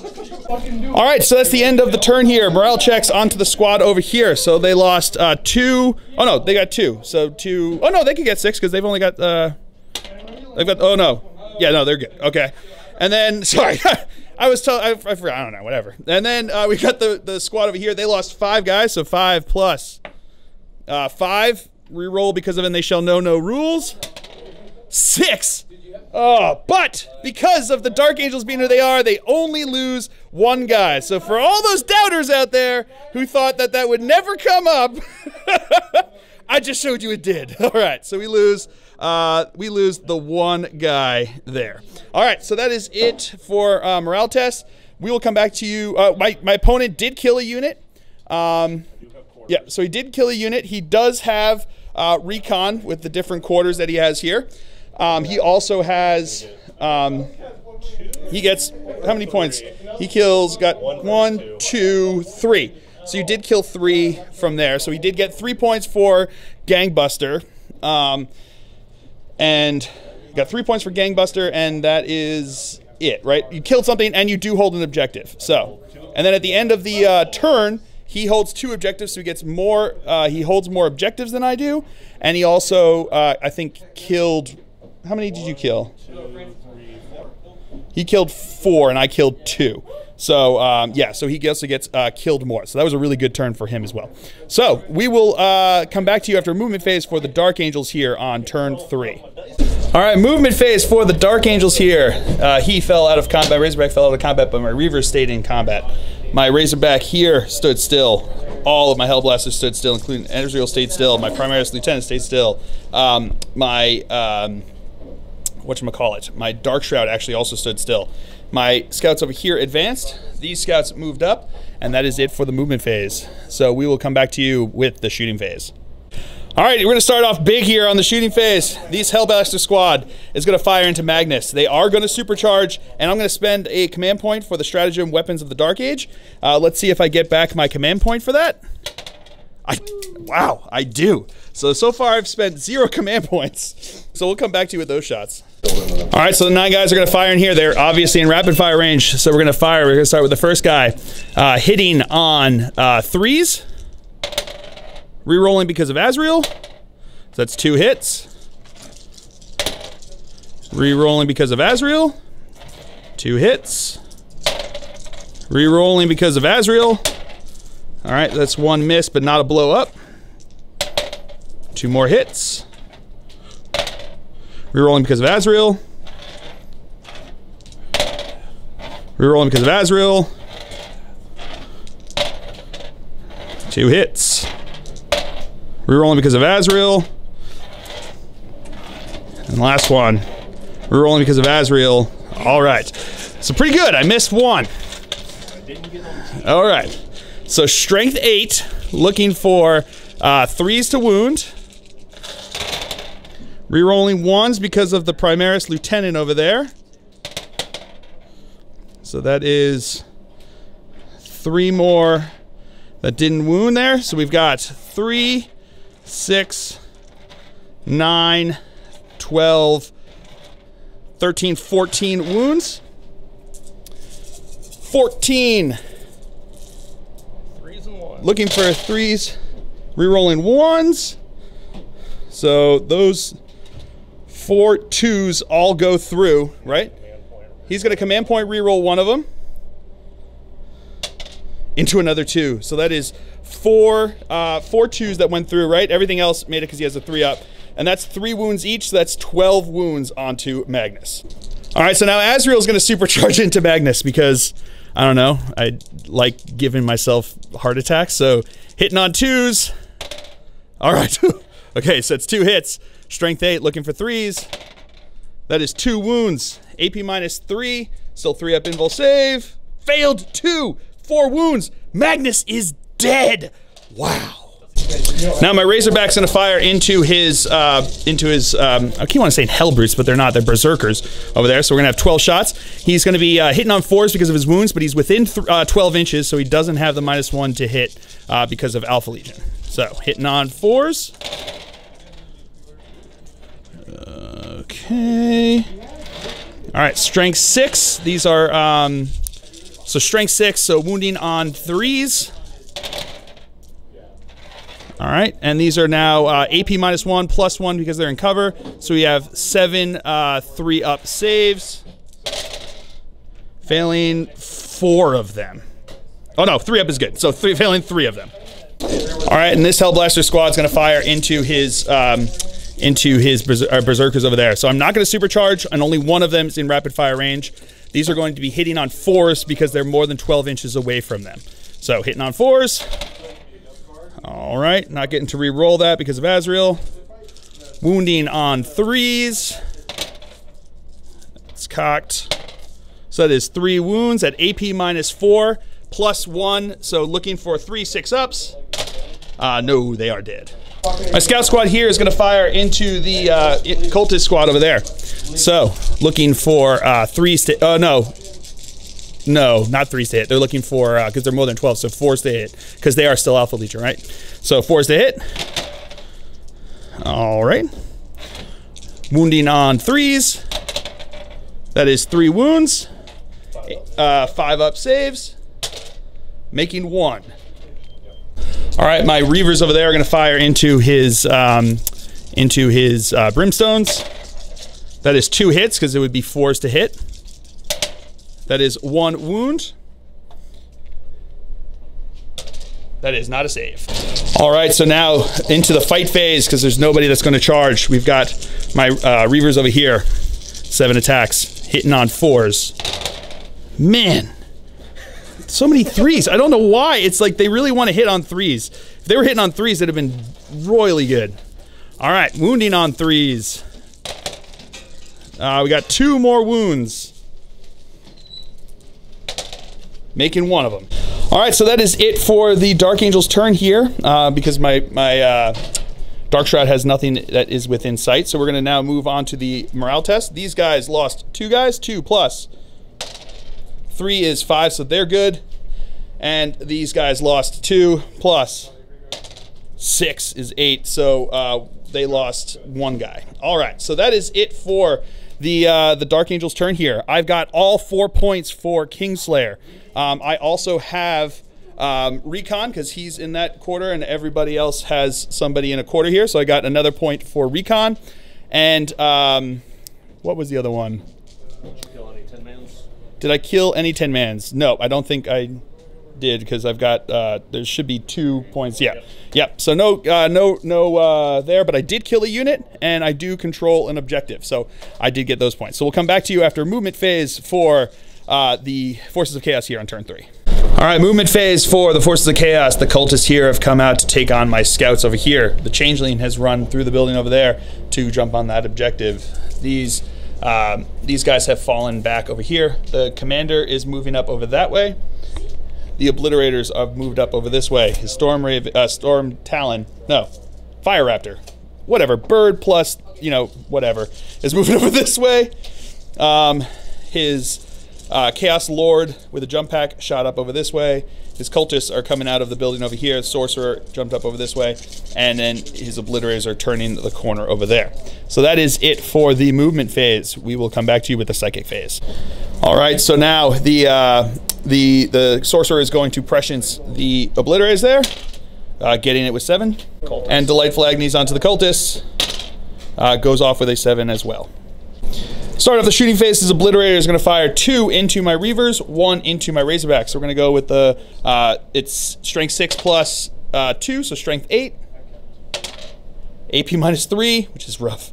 All right, so that's the end of the turn here. Morale checks onto the squad over here. So they lost 2. Oh, no, they got 2. So 2. Oh, no, they could get 6 because they've only got, they've got, oh, no. Yeah, no, they're good. Okay. And then, sorry. I was told, I forgot, I don't know, whatever. And then we got the squad over here. They lost 5 guys, so 5 plus 5. Reroll because of and they shall know no rules. 6. Oh, but because of the Dark Angels being who they are, they only lose 1 guy. So for all those doubters out there who thought that that would never come up, I just showed you it did. All right, so we lose the 1 guy there. All right, so that is it for morale tests. We will come back to you. My opponent did kill a unit. Yeah, so he did kill a unit. He does have recon with the different quarters that he has here. He also has, he gets, how many points? He kills, got 1, 2, 3. So you did kill 3 from there. So he did get 3 points for Gangbuster. And got 3 points for Gangbuster, and that is it, right? You killed something, and you do hold an objective. So, and then at the end of the turn, he holds 2 objectives, so he gets more, he holds more objectives than I do. And he also, I think, killed, how many did you kill? 2, 3, 4. He killed 4, and I killed 2. So, yeah, so he also gets killed more. So that was a really good turn for him as well. So, we will come back to you after a movement phase for the Dark Angels here on turn 3. All right, movement phase for the Dark Angels here. He fell out of combat, Razorback fell out of combat, but my Reavers stayed in combat. My Razorback here stood still. All of my Hellblasters stood still, including Ezreal stayed still. My Primaris Lieutenant stayed still. My Dark Shroud actually also stood still. My scouts over here advanced. These scouts moved up, and that is it for the movement phase. So we will come back to you with the shooting phase. All right, we're going to start off big here on the shooting phase. These Hellblaster squad is going to fire into Magnus. They are going to supercharge, and I'm going to spend a command point for the stratagem Weapons of the Dark Age. Let's see if I get back my command point for that. Wow, I do. So far I've spent 0 command points. So we'll come back to you with those shots. All right, so the 9 guys are going to fire in here. They're obviously in rapid fire range, so we're going to fire. We're going to start with the first guy, hitting on 3s, re-rolling because of Azrael. So that's 2 hits. Re-rolling because of Azrael, 2 hits. Re-rolling because of Azrael. All right, that's 1 miss, but not a blow up. 2 more hits. Rerolling because of Azrael. Rerolling because of Azrael. 2 hits. Rerolling because of Azrael. And last one. Rerolling because of Azrael. All right. So pretty good. I missed 1. All right. So strength 8, looking for 3s to wound. Rerolling ones because of the Primaris Lieutenant over there. So that is 3 more that didn't wound there. So we've got 3, 6, 9, 12, 13, 14 wounds. 14. 3s and 1s. Looking for 3s, rerolling 1s. So those 4 2s all go through, right? He's going to command point reroll one of them into another 2. So that is 4 2s that went through, right? Everything else made it because he has a 3 up. And that's 3 wounds each, so that's 12 wounds onto Magnus. All right, so now Azrael's going to supercharge into Magnus because, I don't know, I like giving myself heart attacks. So hitting on 2s. All right. Okay, so it's 2 hits. Strength 8, looking for 3s. That is 2 wounds. AP minus 3. Still 3 up invul save. Failed 2. 4 wounds. Magnus is dead. Wow. Now my Razorback's gonna fire into his I keep wanting to say Hellbrutes, but they're not. They're Berserkers over there. So we're gonna have 12 shots. He's gonna be hitting on 4s because of his wounds, but he's within 12 inches, so he doesn't have the -1 to hit because of Alpha Legion. So hitting on 4s. Okay. All right, strength 6. These are so strength 6. So wounding on 3s. All right, and these are now AP -1 +1 because they're in cover. So we have 7 3-up saves. Failing 4 of them. Oh no, 3-up is good. So failing 3 of them. All right, and this Hellblaster squad's gonna fire into his Berserkers over there. So I'm not gonna supercharge, and only one of them is in rapid fire range. These are going to be hitting on 4s because they're more than 12 inches away from them. So hitting on 4s. All right, not getting to re-roll that because of Azrael. Wounding on 3s. It's cocked. So that is 3 wounds at AP -4 +1. So looking for 3 6-ups. No, they are dead. My scout squad here is going to fire into the cultist squad over there. So looking for 3s to... No, not 3s to hit. They're looking for, because they're more than 12, so 4s to hit. Because they are still Alpha Legion, right? So 4s to hit. All right. Wounding on 3s. That is 3 wounds. 5-up saves. Making 1. All right, my Reavers over there are going to fire into his Brimstones. That is 2 hits, because it would be 4s to hit. That is 1 wound. That is not a save. All right, so now into the fight phase, because there's nobody that's going to charge. We've got my Reavers over here. 7 attacks, hitting on 4s. Man, so many 3s. I don't know why. It's like they really want to hit on 3s. If they were hitting on 3s, it'd have been royally good. All right, wounding on 3s. We got 2 more wounds. Making 1 of them. All right, so that is it for the Dark Angel's turn here, because my Dark Shroud has nothing that is within sight. So we're going to now move on to the morale test. These guys lost 2 guys, 2 plus 3 is 5, so they're good. And these guys lost 2 plus 6 is 8, so they lost 1 guy. All right, so that is it for the Dark Angel's turn here. I've got all 4 points for Kingslayer. I also have Recon, because he's in that quarter and everybody else has somebody in a quarter here. So I got another point for Recon. And what was the other one? Did you kill any 10-mans? Did I kill any 10-mans? No, I don't think I did, because I've got, there should be 2 points. Yeah. Yep. So no there, but I did kill a unit and I do control an objective. So I did get those points. So we'll come back to you after movement phase for the Forces of Chaos here on turn 3. All right, movement phase for the Forces of Chaos. The cultists here have come out to take on my scouts over here. The Changeling has run through the building over there to jump on that objective. These guys have fallen back over here. The commander is moving up over that way. The Obliterators have moved up over this way. His Storm Talon, no, Fire Raptor. whatever, bird plus, you know, whatever, is moving over this way. His Chaos Lord with a jump pack shot up over this way. His cultists are coming out of the building over here. Sorcerer jumped up over this way. And then his obliterators are turning the corner over there. So that is it for the movement phase. We will come back to you with the psychic phase. All right, so now the sorcerer is going to prescience the obliterators there, getting it with 7. And Delightful Agonies onto the cultists. Goes off with a 7 as well. Start off the shooting phase. This obliterator is going to fire 2 into my reavers, 1 into my razorbacks. So we're going to go with the it's strength 6 plus 2, so strength 8. AP minus 3, which is rough,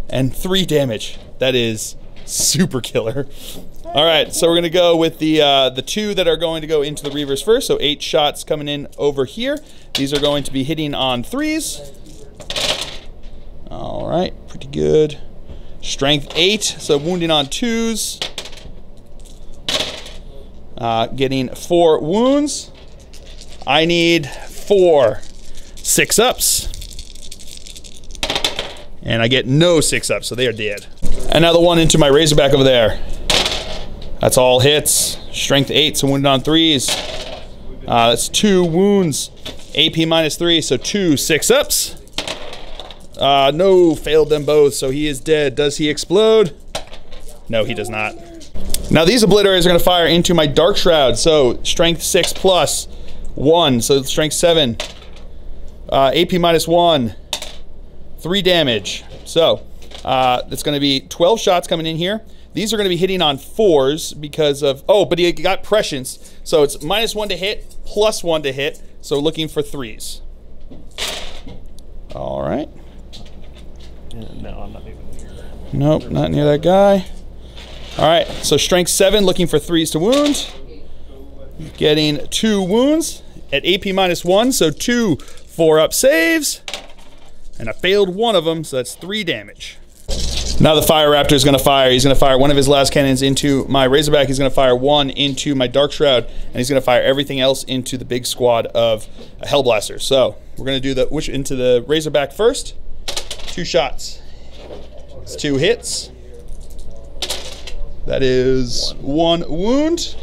and 3 damage. That is super killer. All right, so we're going to go with the 2 that are going to go into the reavers first. So 8 shots coming in over here. These are going to be hitting on 3s. All right, pretty good. Strength 8, so wounding on 2s. Getting 4 wounds. I need 4 6-ups. And I get no 6-ups, so they are dead. And now the 1 into my razorback over there. That's all hits. Strength 8, so wounded on 3s. That's 2 wounds. AP minus 3, so 2 6-ups. No, failed them both, so he is dead. Does he explode? No, he does not. Now these obliterators are going to fire into my Dark Shroud, so strength 6 plus 1, so strength 7. AP minus 1, 3 damage. So that's going to be 12 shots coming in here. These are going to be hitting on 4s because of, oh, but he got prescience, so it's minus 1 to hit, plus 1 to hit, so looking for 3s. All right. No, I'm not even near there. Nope, not near that guy. All right, so strength 7, looking for 3s to wound. Getting 2 wounds at AP minus 1, so 2 4-up saves. And I failed 1 of them, so that's 3 damage. Now the Fire Raptor is going to fire. He's going to fire 1 of his last cannons into my Razorback. He's going to fire 1 into my Dark Shroud, and he's going to fire everything else into the big squad of Hellblasters. So we're going to do the into the Razorback first. 2 shots. It's 2 hits. That is 1 wound.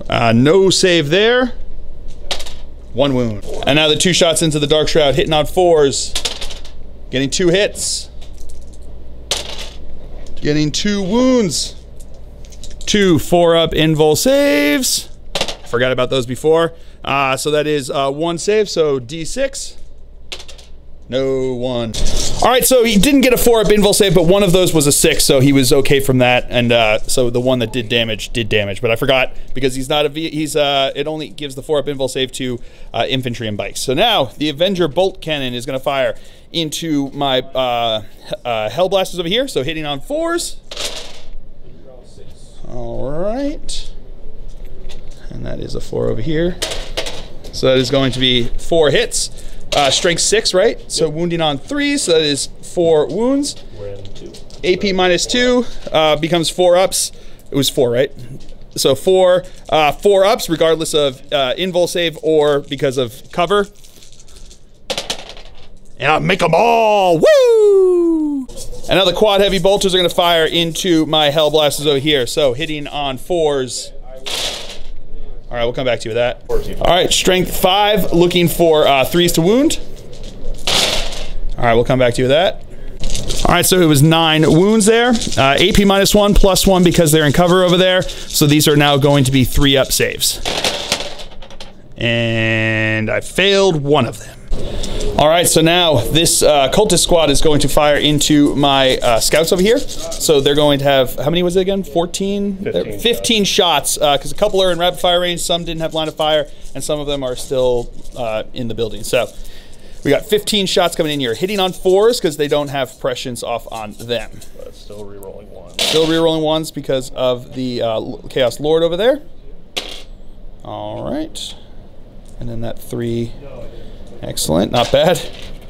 No save there. 1 wound. And now the 2 shots into the Dark Shroud, hitting on 4s. Getting 2 hits. Getting 2 wounds. 2 4-up invul saves. Forgot about those before. So that is 1 save, so D6. No 1. All right, so he didn't get a 4-up invul save, but 1 of those was a 6, so he was okay from that. And so the one that did damage, but I forgot because he's not a it only gives the 4-up invul save to infantry and bikes. So now the Avenger bolt cannon is going to fire into my Hellblasters over here, so hitting on 4s. All right, and that is a 4 over here. So that is going to be 4 hits. Strength 6, right? Yep. So wounding on 3, so that is 4 wounds. We're in 2. AP minus 2 becomes 4-ups. It was 4, right? So 4 4-ups regardless of invul save or because of cover. And I'll make them all! Woo! And now the quad heavy bolters are going to fire into my Hellblasters over here. So hitting on 4s. All right, we'll come back to you with that. All right, strength 5, looking for 3s to wound. All right, we'll come back to you with that. All right, so it was 9 wounds there. AP minus 1, plus 1 because they're in cover over there. So these are now going to be 3-up saves. And I failed 1 of them. All right, so now this cultist squad is going to fire into my scouts over here. So they're going to have, how many was it again? 14? 15 shots, because a couple are in rapid fire range, some didn't have line of fire, and some of them are still in the building. So we got 15 shots coming in here, hitting on 4s because they don't have prescience off on them. But still rerolling 1s. Still rerolling 1s because of the Chaos Lord over there. All right. And then that 3. Excellent, not bad.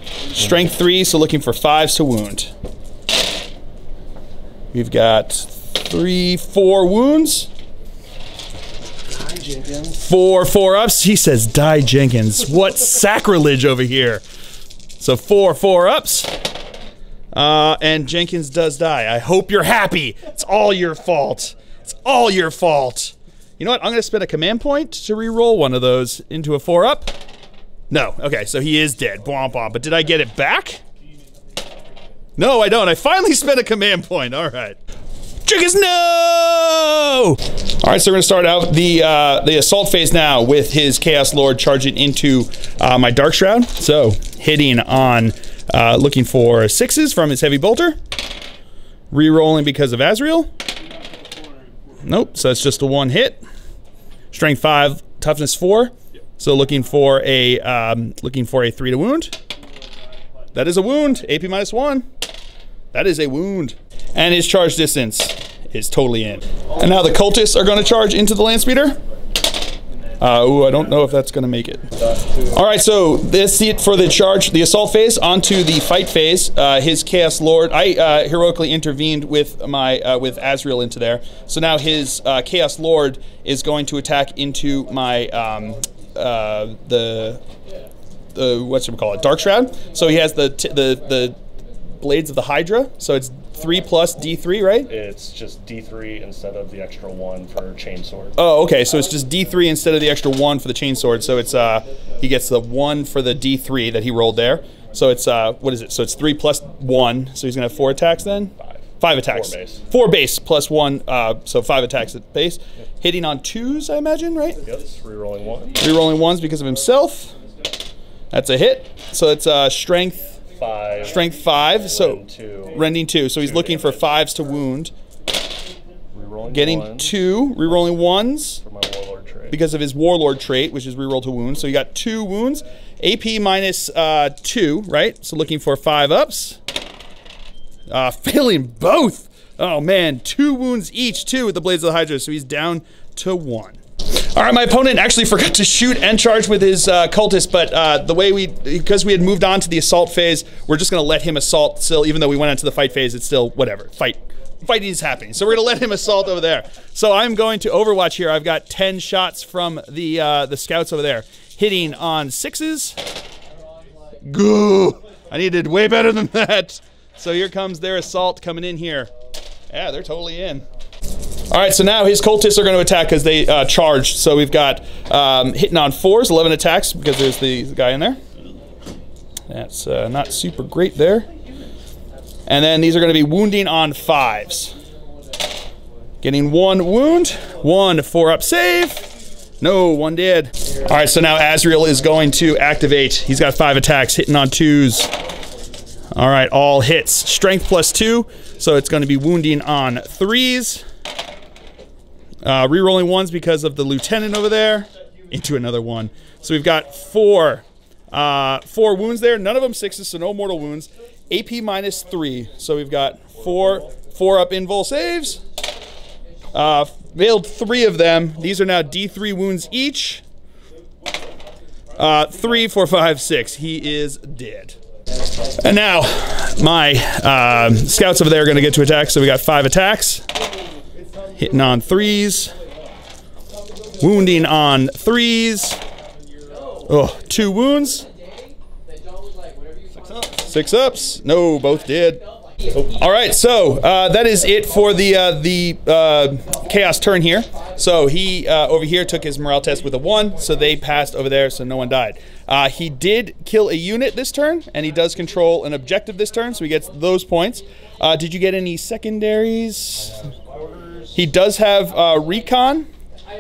Strength 3, so looking for 5s to wound. We've got 3 4 wounds. Jenkins. 4 4-ups. He says, die Jenkins. What sacrilege over here. So 4 4-ups. And Jenkins does die. I hope you're happy. It's all your fault. It's all your fault. You know what? I'm going to spend a command point to re-roll one of those into a 4-up. No. Okay, so he is dead. Bwomp bwomp. But did I get it back? No, I don't. I finally spent a command point. All right. Jenkins, no! All right, so we're going to start out the assault phase now with his Chaos Lord charging into my Dark Shroud. So hitting on, looking for 6s from his Heavy Bolter. Re-rolling because of Azrael. Nope, so it's just a 1 hit. Strength 5, toughness 4. So looking for a 3 to wound. That is a wound. AP -1. That is a wound. And his charge distance is totally in. And now the cultists are going to charge into the land speeder. Ooh, I don't know if that's going to make it. All right, so this is it for the charge, the assault phase. Onto the fight phase. His Chaos Lord, I heroically intervened with my with Azrael into there. So now his Chaos Lord is going to attack into my the what should we call it? Dark Shroud. So he has the Blades of the Hydra. So it's 3 plus D3, right? It's just D3 instead of the extra 1 for Chainsword. Oh, okay. So it's just D3 instead of the extra 1 for the Chainsword. So it's he gets the 1 for the D3 that he rolled there. So it's what is it? So it's 3 plus 1. So he's gonna have 4 attacks then. 5 attacks. 4 base. 4 base plus 1. So 5 attacks at base. Yep. Hitting on 2s, I imagine, right? Yep. Rerolling 1. Rerolling 1s because of himself. That's a hit. So it's strength. 5. Strength 5. So 2. rending 2. So he's looking for 5s to wound. Rerolling Getting 1. 2. Rerolling 1s. For my Warlord trait. Because of his Warlord trait, which is reroll to wound. So you got 2 wounds. AP -2, right? So looking for 5 ups. Failing both. Oh man, 2 wounds each too with the Blades of the Hydra. So he's down to 1. All right, my opponent actually forgot to shoot and charge with his cultist, but the way because we had moved on to the assault phase, we're just gonna let him assault still, even though we went into the fight phase, it's still whatever, fighting is happening. So we're gonna let him assault over there. So I'm going to Overwatch here. I've got 10 shots from the scouts over there, hitting on 6s. Goo! I needed way better than that. So here comes their assault coming in here. Yeah, they're totally in. All right, so now his cultists are going to attack because they charged. So we've got hitting on 4s, 11 attacks because there's the guy in there. That's not super great there. And then these are going to be wounding on 5s. Getting 1 wound, 1 4-up save. No, 1 dead. All right, so now Azrael is going to activate. He's got 5 attacks, hitting on 2s. All right, all hits. Strength +2, so it's going to be wounding on 3s. Rerolling 1s because of the lieutenant over there. Into another 1. So we've got 4 wounds there. None of them 6s, so no mortal wounds. AP -3, so we've got 4 up invul saves. Failed 3 of them. These are now D3 wounds each. 3, 4, 5, 6. He is dead. And now, my scouts over there are going to get to attack, so we got 5 attacks. Hitting on 3s. Wounding on 3s. Oh, 2 wounds. 6 ups. No, both dead. All right, so that is it for the Chaos turn here. So he over here took his morale test with a 1, so they passed over there, so no one died. He did kill a unit this turn, and he does control an objective this turn, so he gets those points. Did you get any secondaries? He does have recon,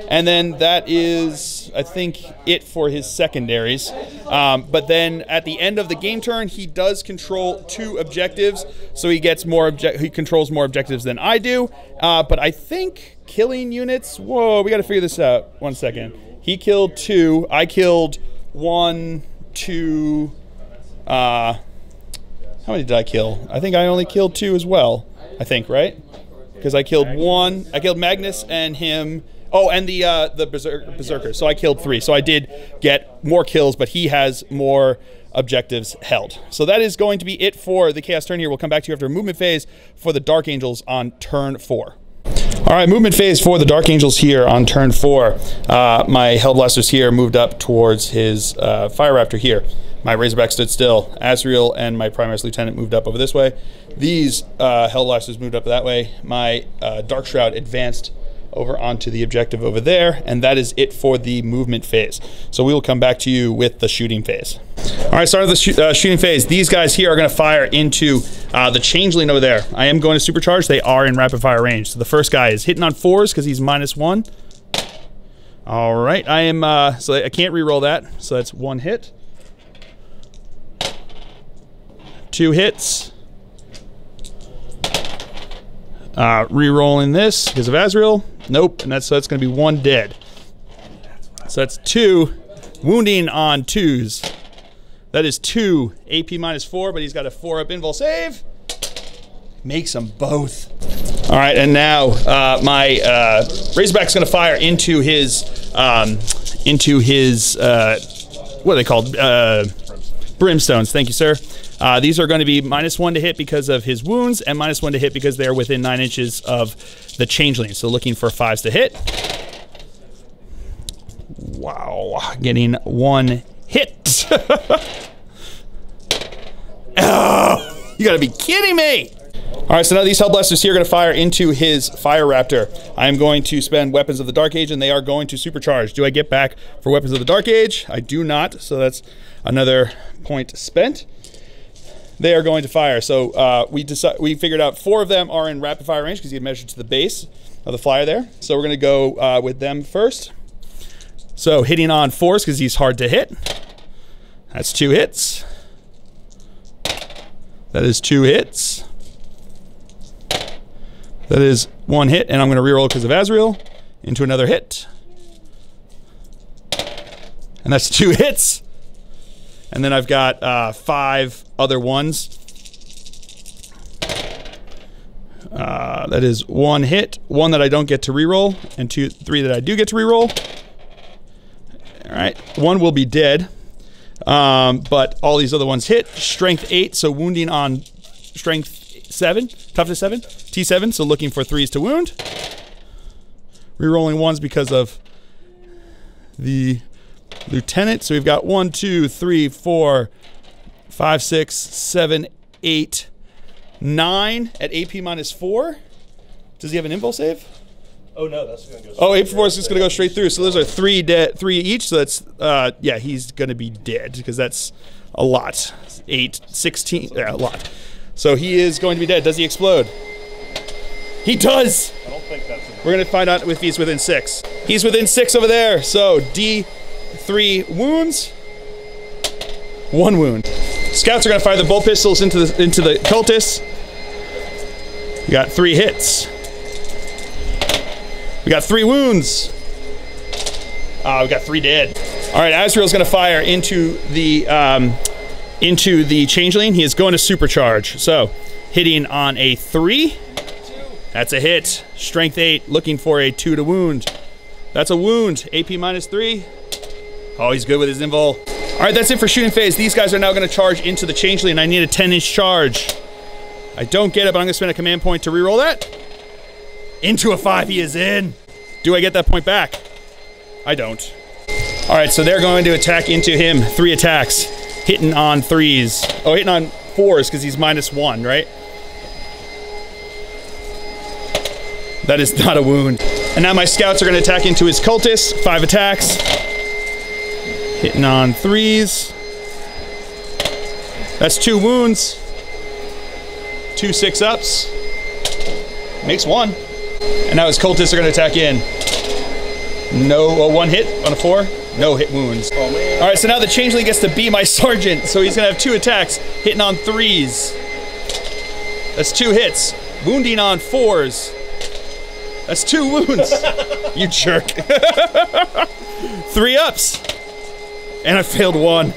and then that is, I think, it for his secondaries. But then at the end of the game turn, he does control 2 objectives, so he gets more he controls more objectives than I do. But I think killing units. Whoa, we got to figure this out. 1 second. He killed 2. I killed 1, 2. How many did I kill? I think I only killed 2 as well. I think, right? Because I killed 1. I killed Magnus and him. Oh, and the Berserker. So I killed 3. So I did get more kills, but he has more objectives held. So that is going to be it for the Chaos turn here. We'll come back to you after a movement phase for the Dark Angels on turn 4. All right, movement phase for the Dark Angels here on turn 4. My Hellblasters here moved up towards his Fire Raptor here. My Razorback stood still. Azrael and my Primaris Lieutenant moved up over this way. These Hellblasters moved up that way. My Dark Shroud advanced over onto the objective over there, and that is it for the movement phase. So we will come back to you with the shooting phase. All right, start of the shooting phase. These guys here are going to fire into the Changeling over there. I am going to supercharge. They are in rapid fire range. So the first guy is hitting on 4s because he's -1. All right, I am, so I can't re-roll that. So that's 1 hit. 2 hits. Re-rolling this because of Azrael. Nope, and so that's going to be 1 dead. So that's 2 wounding on 2s. That is 2 AP -4, but he's got a 4-up invul save. Makes them both. All right, and now my Razorback's going to fire into his what are they called? Brimstones. Thank you, sir. These are going to be -1 to hit because of his wounds, and -1 to hit because they're within 9 inches of the Changeling. So looking for 5s to hit. Wow, getting 1 hit. Oh, you gotta be kidding me! All right, so now these Hellblasters here are going to fire into his Fire Raptor. I am going to spend Weapons of the Dark Age, and they are going to supercharge. Do I get back for Weapons of the Dark Age? I do not, so that's another point spent. They are going to fire. So we figured out 4 of them are in rapid fire range because you measured to the base of the flyer there. So we're going to go with them first. So hitting on 4s because he's hard to hit. That's 2 hits. That is 2 hits. That is 1 hit, and I'm going to reroll because of Azrael into another hit. And that's 2 hits. And then I've got 5 other ones. That is 1 hit, 1 that I don't get to reroll, and 3 that I do get to reroll. All right, 1 will be dead, but all these other ones hit. Strength 8, so wounding on strength 7, toughness 7, T7, so looking for 3s to wound. Rerolling 1s because of the Lieutenant. So we've got 1, 2, 3, 4, 5, 6, 7, 8, 9 at AP -4. Does he have an invul save? Oh no, that's going to go. Oh, AP 4 is just going to go straight through. So those are 3 dead, 3 each. So that's yeah, he's going to be dead because that's a lot. 8, 16, yeah, a lot. So he is going to be dead. Does he explode? He does. I don't think that's. We're going to find out if he's within 6. He's within 6 over there. So D3 wounds. 1 wound. Scouts are going to fire the bolt pistols into the cultists. We got 3 hits. We got 3 wounds. We got 3 dead. All right, Azrael's going to fire into the Changeling. He is going to supercharge. So, hitting on a 3. That's a hit. Strength 8, looking for a 2 to wound. That's a wound. AP -3. Oh, he's good with his invul. All right, that's it for shooting phase. These guys are now going to charge into the Changeling. I need a 10-inch charge. I don't get it, but I'm going to spend a command point to reroll that. Into a 5, he is in. Do I get that point back? I don't. All right, so they're going to attack into him. 3 attacks. Hitting on 3s. Oh, hitting on 4s because he's -1, right? That is not a wound. And now my scouts are going to attack into his cultists. 5 attacks. Hitting on 3s. That's 2 wounds. 2 6-ups. Makes 1. And now his cultists are going to attack in. No, 1 hit on a 4. No hit wounds. Oh, man. All right, so now the Changeling gets to be my sergeant. So he's going to have 2 attacks. Hitting on 3s. That's 2 hits. Wounding on 4s. That's 2 wounds. You jerk. 3 ups. And I failed 1.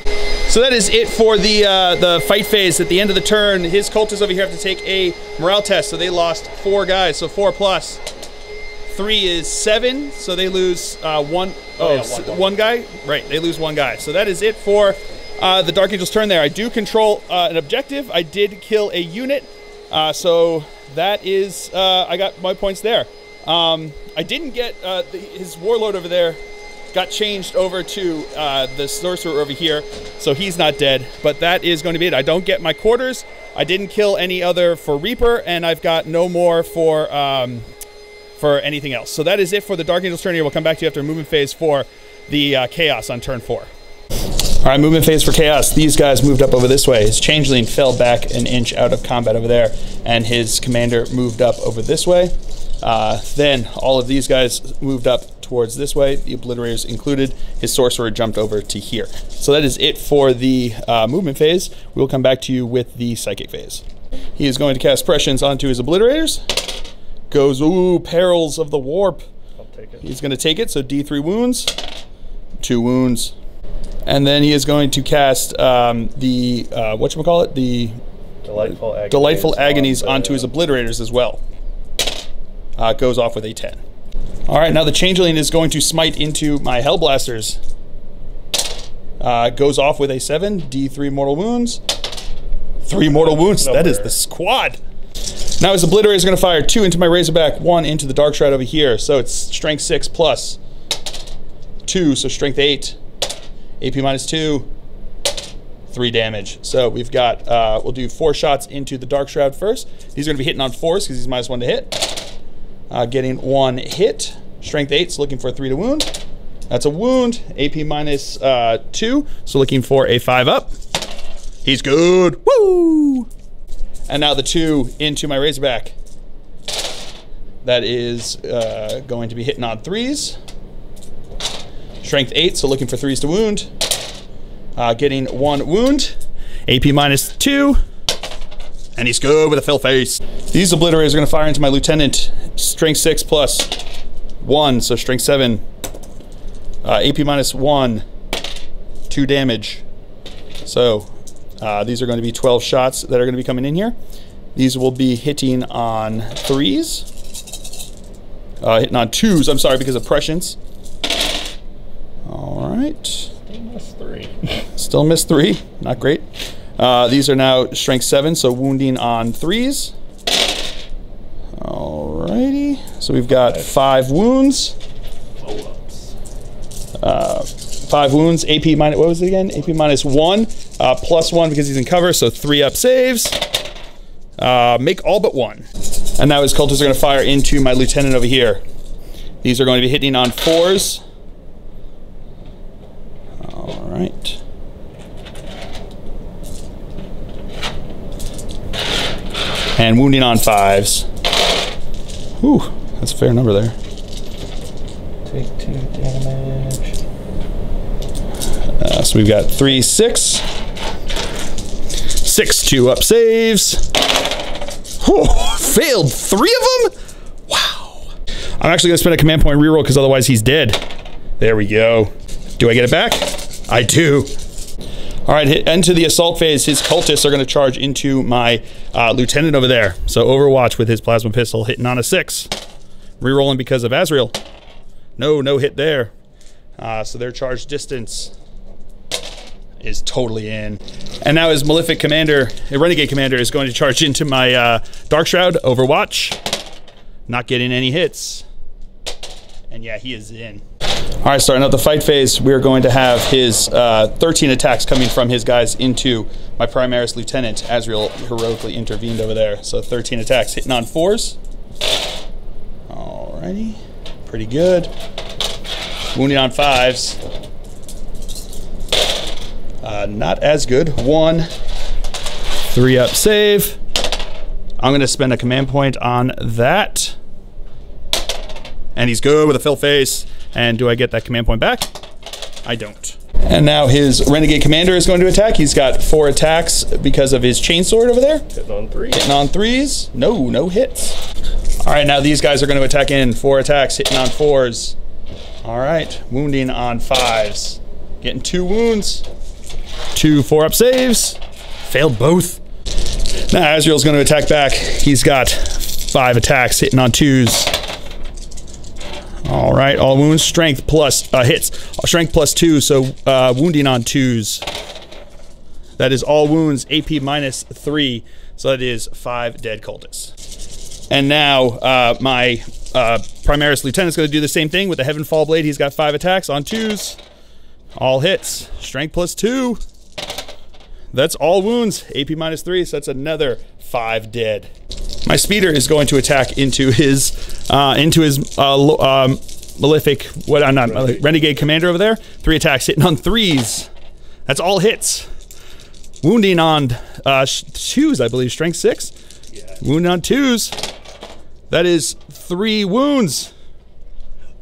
So that is it for the fight phase. At the end of the turn, his cultists over here have to take a morale test. So they lost 4 guys. So 4 plus 3 is 7. So they lose 1. Oh, yeah, one guy? Right, they lose 1 guy. So that is it for the Dark Angel's turn there. I do control an objective. I did kill a unit. So that is, I got my points there. I didn't get his warlord over there. Got changed over to the sorcerer over here, so he's not dead. But that is going to be it. I don't get my quarters. I didn't kill any other for Reaper, and I've got no more for anything else. So that is it for the Dark Angel's turn here. We'll come back to you after movement phase for the Chaos on turn 4. All right, movement phase for Chaos. These guys moved up over this way. His Changeling fell back an inch out of combat over there, and his commander moved up over this way. Then all of these guys moved up towards this way, the Obliterators included. His Sorcerer jumped over to here. So that is it for the movement phase. We'll come back to you with the Psychic phase. He is going to cast Prescience onto his Obliterators. Goes, ooh, Perils of the Warp. I'll take it. He's going to take it, so D3 wounds, 2 wounds. And then he is going to cast the, whatchamacallit? The Delightful Agonies onto his Obliterators as well. Goes off with a 10. All right, now the Changeling is going to smite into my Hellblasters. Goes off with a 7, D3 mortal wounds. 3 mortal wounds, that is the squad. Now his Obliterator is going to fire 2 into my Razorback, 1 into the Dark Shroud over here. So it's Strength 6 plus 2, so Strength 8. AP minus 2, 3 damage. So we've got, we'll do 4 shots into the Dark Shroud first. These are going to be hitting on 4s because he's minus 1 to hit. Getting 1 hit. Strength 8, so looking for a 3 to wound. That's a wound. AP minus 2, so looking for a 5 up. He's good. Woo! And now the 2 into my Razorback. That is going to be hitting on 3s. Strength 8, so looking for 3s to wound. Getting 1 wound. AP minus 2. And he's good with a fill face. These Obliterators are going to fire into my Lieutenant. Strength 6 plus 1, so Strength 7. AP minus 1. 2 damage. So these are going to be 12 shots that are going to be coming in here. These will be hitting on 3s. Hitting on 2s, I'm sorry, because of Prescience. All right. Still missed 3. Still missed 3. Not great. These are now Strength 7, so wounding on 3s. Alrighty. So we've got 5 wounds. 5 wounds. AP minus, what was it again? AP minus 1. Plus 1 because he's in cover, so 3 up saves. Make all but 1. And now his cultists are going to fire into my Lieutenant over here. These are going to be hitting on 4s. Alright. And wounding on 5s. Whew, that's a fair number there. Take 2 damage. So we've got 3, 6. 6, 2 up saves. Whew, failed 3 of them? Wow. I'm actually going to spend a command point reroll because otherwise he's dead. There we go. Do I get it back? I do. All right, into the assault phase, his cultists are going to charge into my Lieutenant over there. So Overwatch with his plasma pistol hitting on a 6. Rerolling because of Azrael. No hit there. So their charge distance is totally in. And now his Malefic Commander, a Renegade Commander, is going to charge into my Dark Shroud, Overwatch. Not getting any hits. And yeah, he is in. All right, starting out the fight phase, we're going to have his 13 attacks coming from his guys into my Primaris Lieutenant. Azrael heroically intervened over there. So 13 attacks hitting on 4s. Alrighty, pretty good. Wounding on 5s. Not as good. 1, 3 up save. I'm going to spend a command point on that. And he's good with a fill face. And do I get that command point back? I don't. And now his Renegade Commander is going to attack. He's got 4 attacks because of his Chainsword over there. Hitting on 3. Hitting on 3s. No hits. All right, now these guys are going to attack in. 4 attacks, hitting on 4s. All right, wounding on 5s. Getting 2 wounds. 2 4-up saves. Failed both. Now Azrael's going to attack back. He's got 5 attacks, hitting on 2s. All right, all wounds, strength plus hits. Strength plus 2, so wounding on 2s. That is all wounds, AP minus 3, so that is 5 dead cultists. And now my Primaris Lieutenant's going to do the same thing with the Heavenfall Blade. He's got 5 attacks on 2s. All hits. Strength +2. That's all wounds. AP -3, so that's another 5 dead. My speeder is going to attack into his Malefic, Renegade Commander over there. 3 attacks hitting on 3s. That's all hits. Wounding on 2s, I believe. Strength 6. Yeah. Wounding on 2s. That is 3 wounds.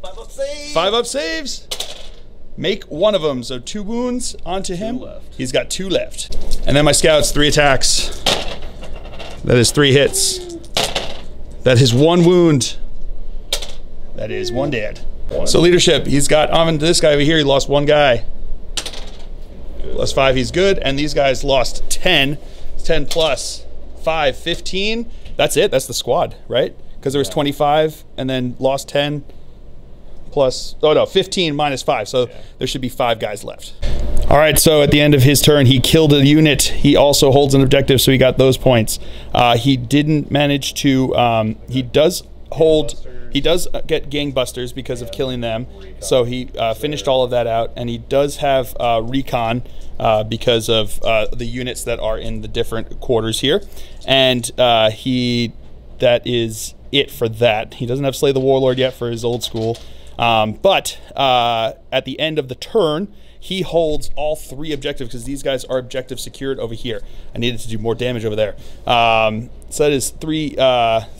5 up saves. 5 up saves. Make one of them. So 2 wounds onto him. 2 left. He's got 2 left. And then my scouts, 3 attacks. That is 3 hits. That is 1 wound. That is 1 dead. So leadership, he's got on this guy over here. He lost 1 guy. +5, he's good. And these guys lost 10. 10 plus 5, 15. That's it. That's the squad, right? Because there was 25 and then lost 10 plus, oh no, 15 minus 5. So there should be 5 guys left. All right, so at the end of his turn, he killed a unit. He also holds an objective, so he got those points. He didn't manage to, he does get gangbusters because of killing them. So he finished all of that out, and he does have recon because of the units that are in the different quarters here. And that is it for that. He doesn't have Slay the Warlord yet for his old school. But at the end of the turn, he holds all 3 objectives because these guys are objective secured over here. I needed to do more damage over there. So that is 3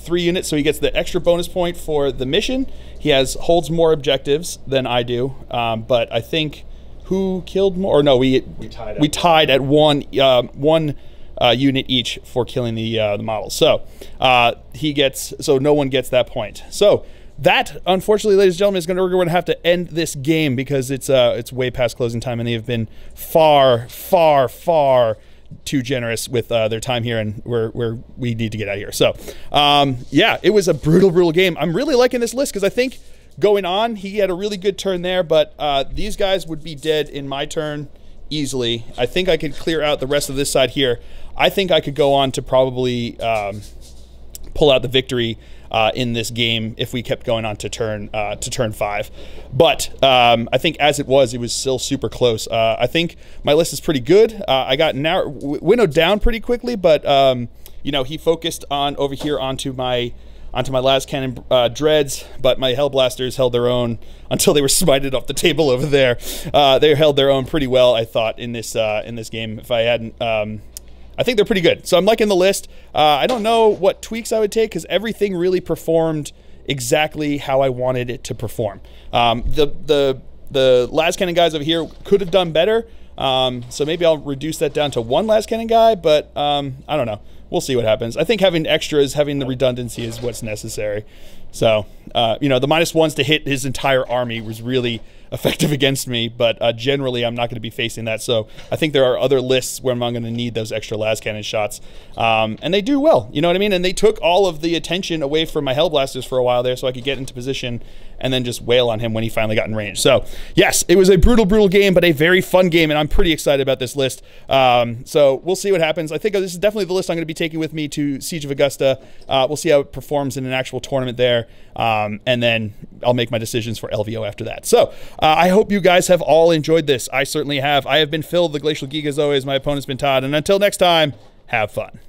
units. So he gets the extra bonus point for the mission. He holds more objectives than I do. But I think who killed more? Or no, we tied at one unit each for killing the model. So so no one gets that point. So that, unfortunately, ladies and gentlemen, we're going to have to end this game because it's way past closing time, and they have been far, far, far too generous with their time here, and we need to get out of here. So, yeah, it was a brutal, brutal game. I'm really liking this list because I think going on, he had a really good turn there, but these guys would be dead in my turn easily. I think I could clear out the rest of this side here. I think I could go on to probably pull out the victory in this game if we kept going on to turn 5. But I think as it was still super close. I think my list is pretty good. I got winnowed down pretty quickly, but you know, he focused on over here onto my las cannon dreads, but my hellblasters held their own until they were smited off the table over there. They held their own pretty well, I thought, in this game. If I hadn't I think they're pretty good. So I'm liking the list. I don't know what tweaks I would take because everything really performed exactly how I wanted it to perform. The las cannon guys over here could have done better. So maybe I'll reduce that down to 1 las cannon guy, but I don't know. We'll see what happens. I think having extras, having the redundancy is what's necessary. So, you know, the -1s to hit his entire army was really effective against me, but generally I'm not going to be facing that. So I think there are other lists where I'm going to need those extra las cannon shots. And they do well, you know what I mean? And they took all of the attention away from my hellblasters for a while there so I could get into position and then just wail on him when he finally got in range. So yes, it was a brutal, brutal game, but a very fun game, and I'm pretty excited about this list. So we'll see what happens. I think this is definitely the list I'm going to be taking with me to Siege of Augusta. We'll see how it performs in an actual tournament there. And then I'll make my decisions for LVO after that. So I hope you guys have all enjoyed this. I certainly have. I have been Phil, the Glacial Geek, as always. My opponent's been Todd. And until next time, have fun.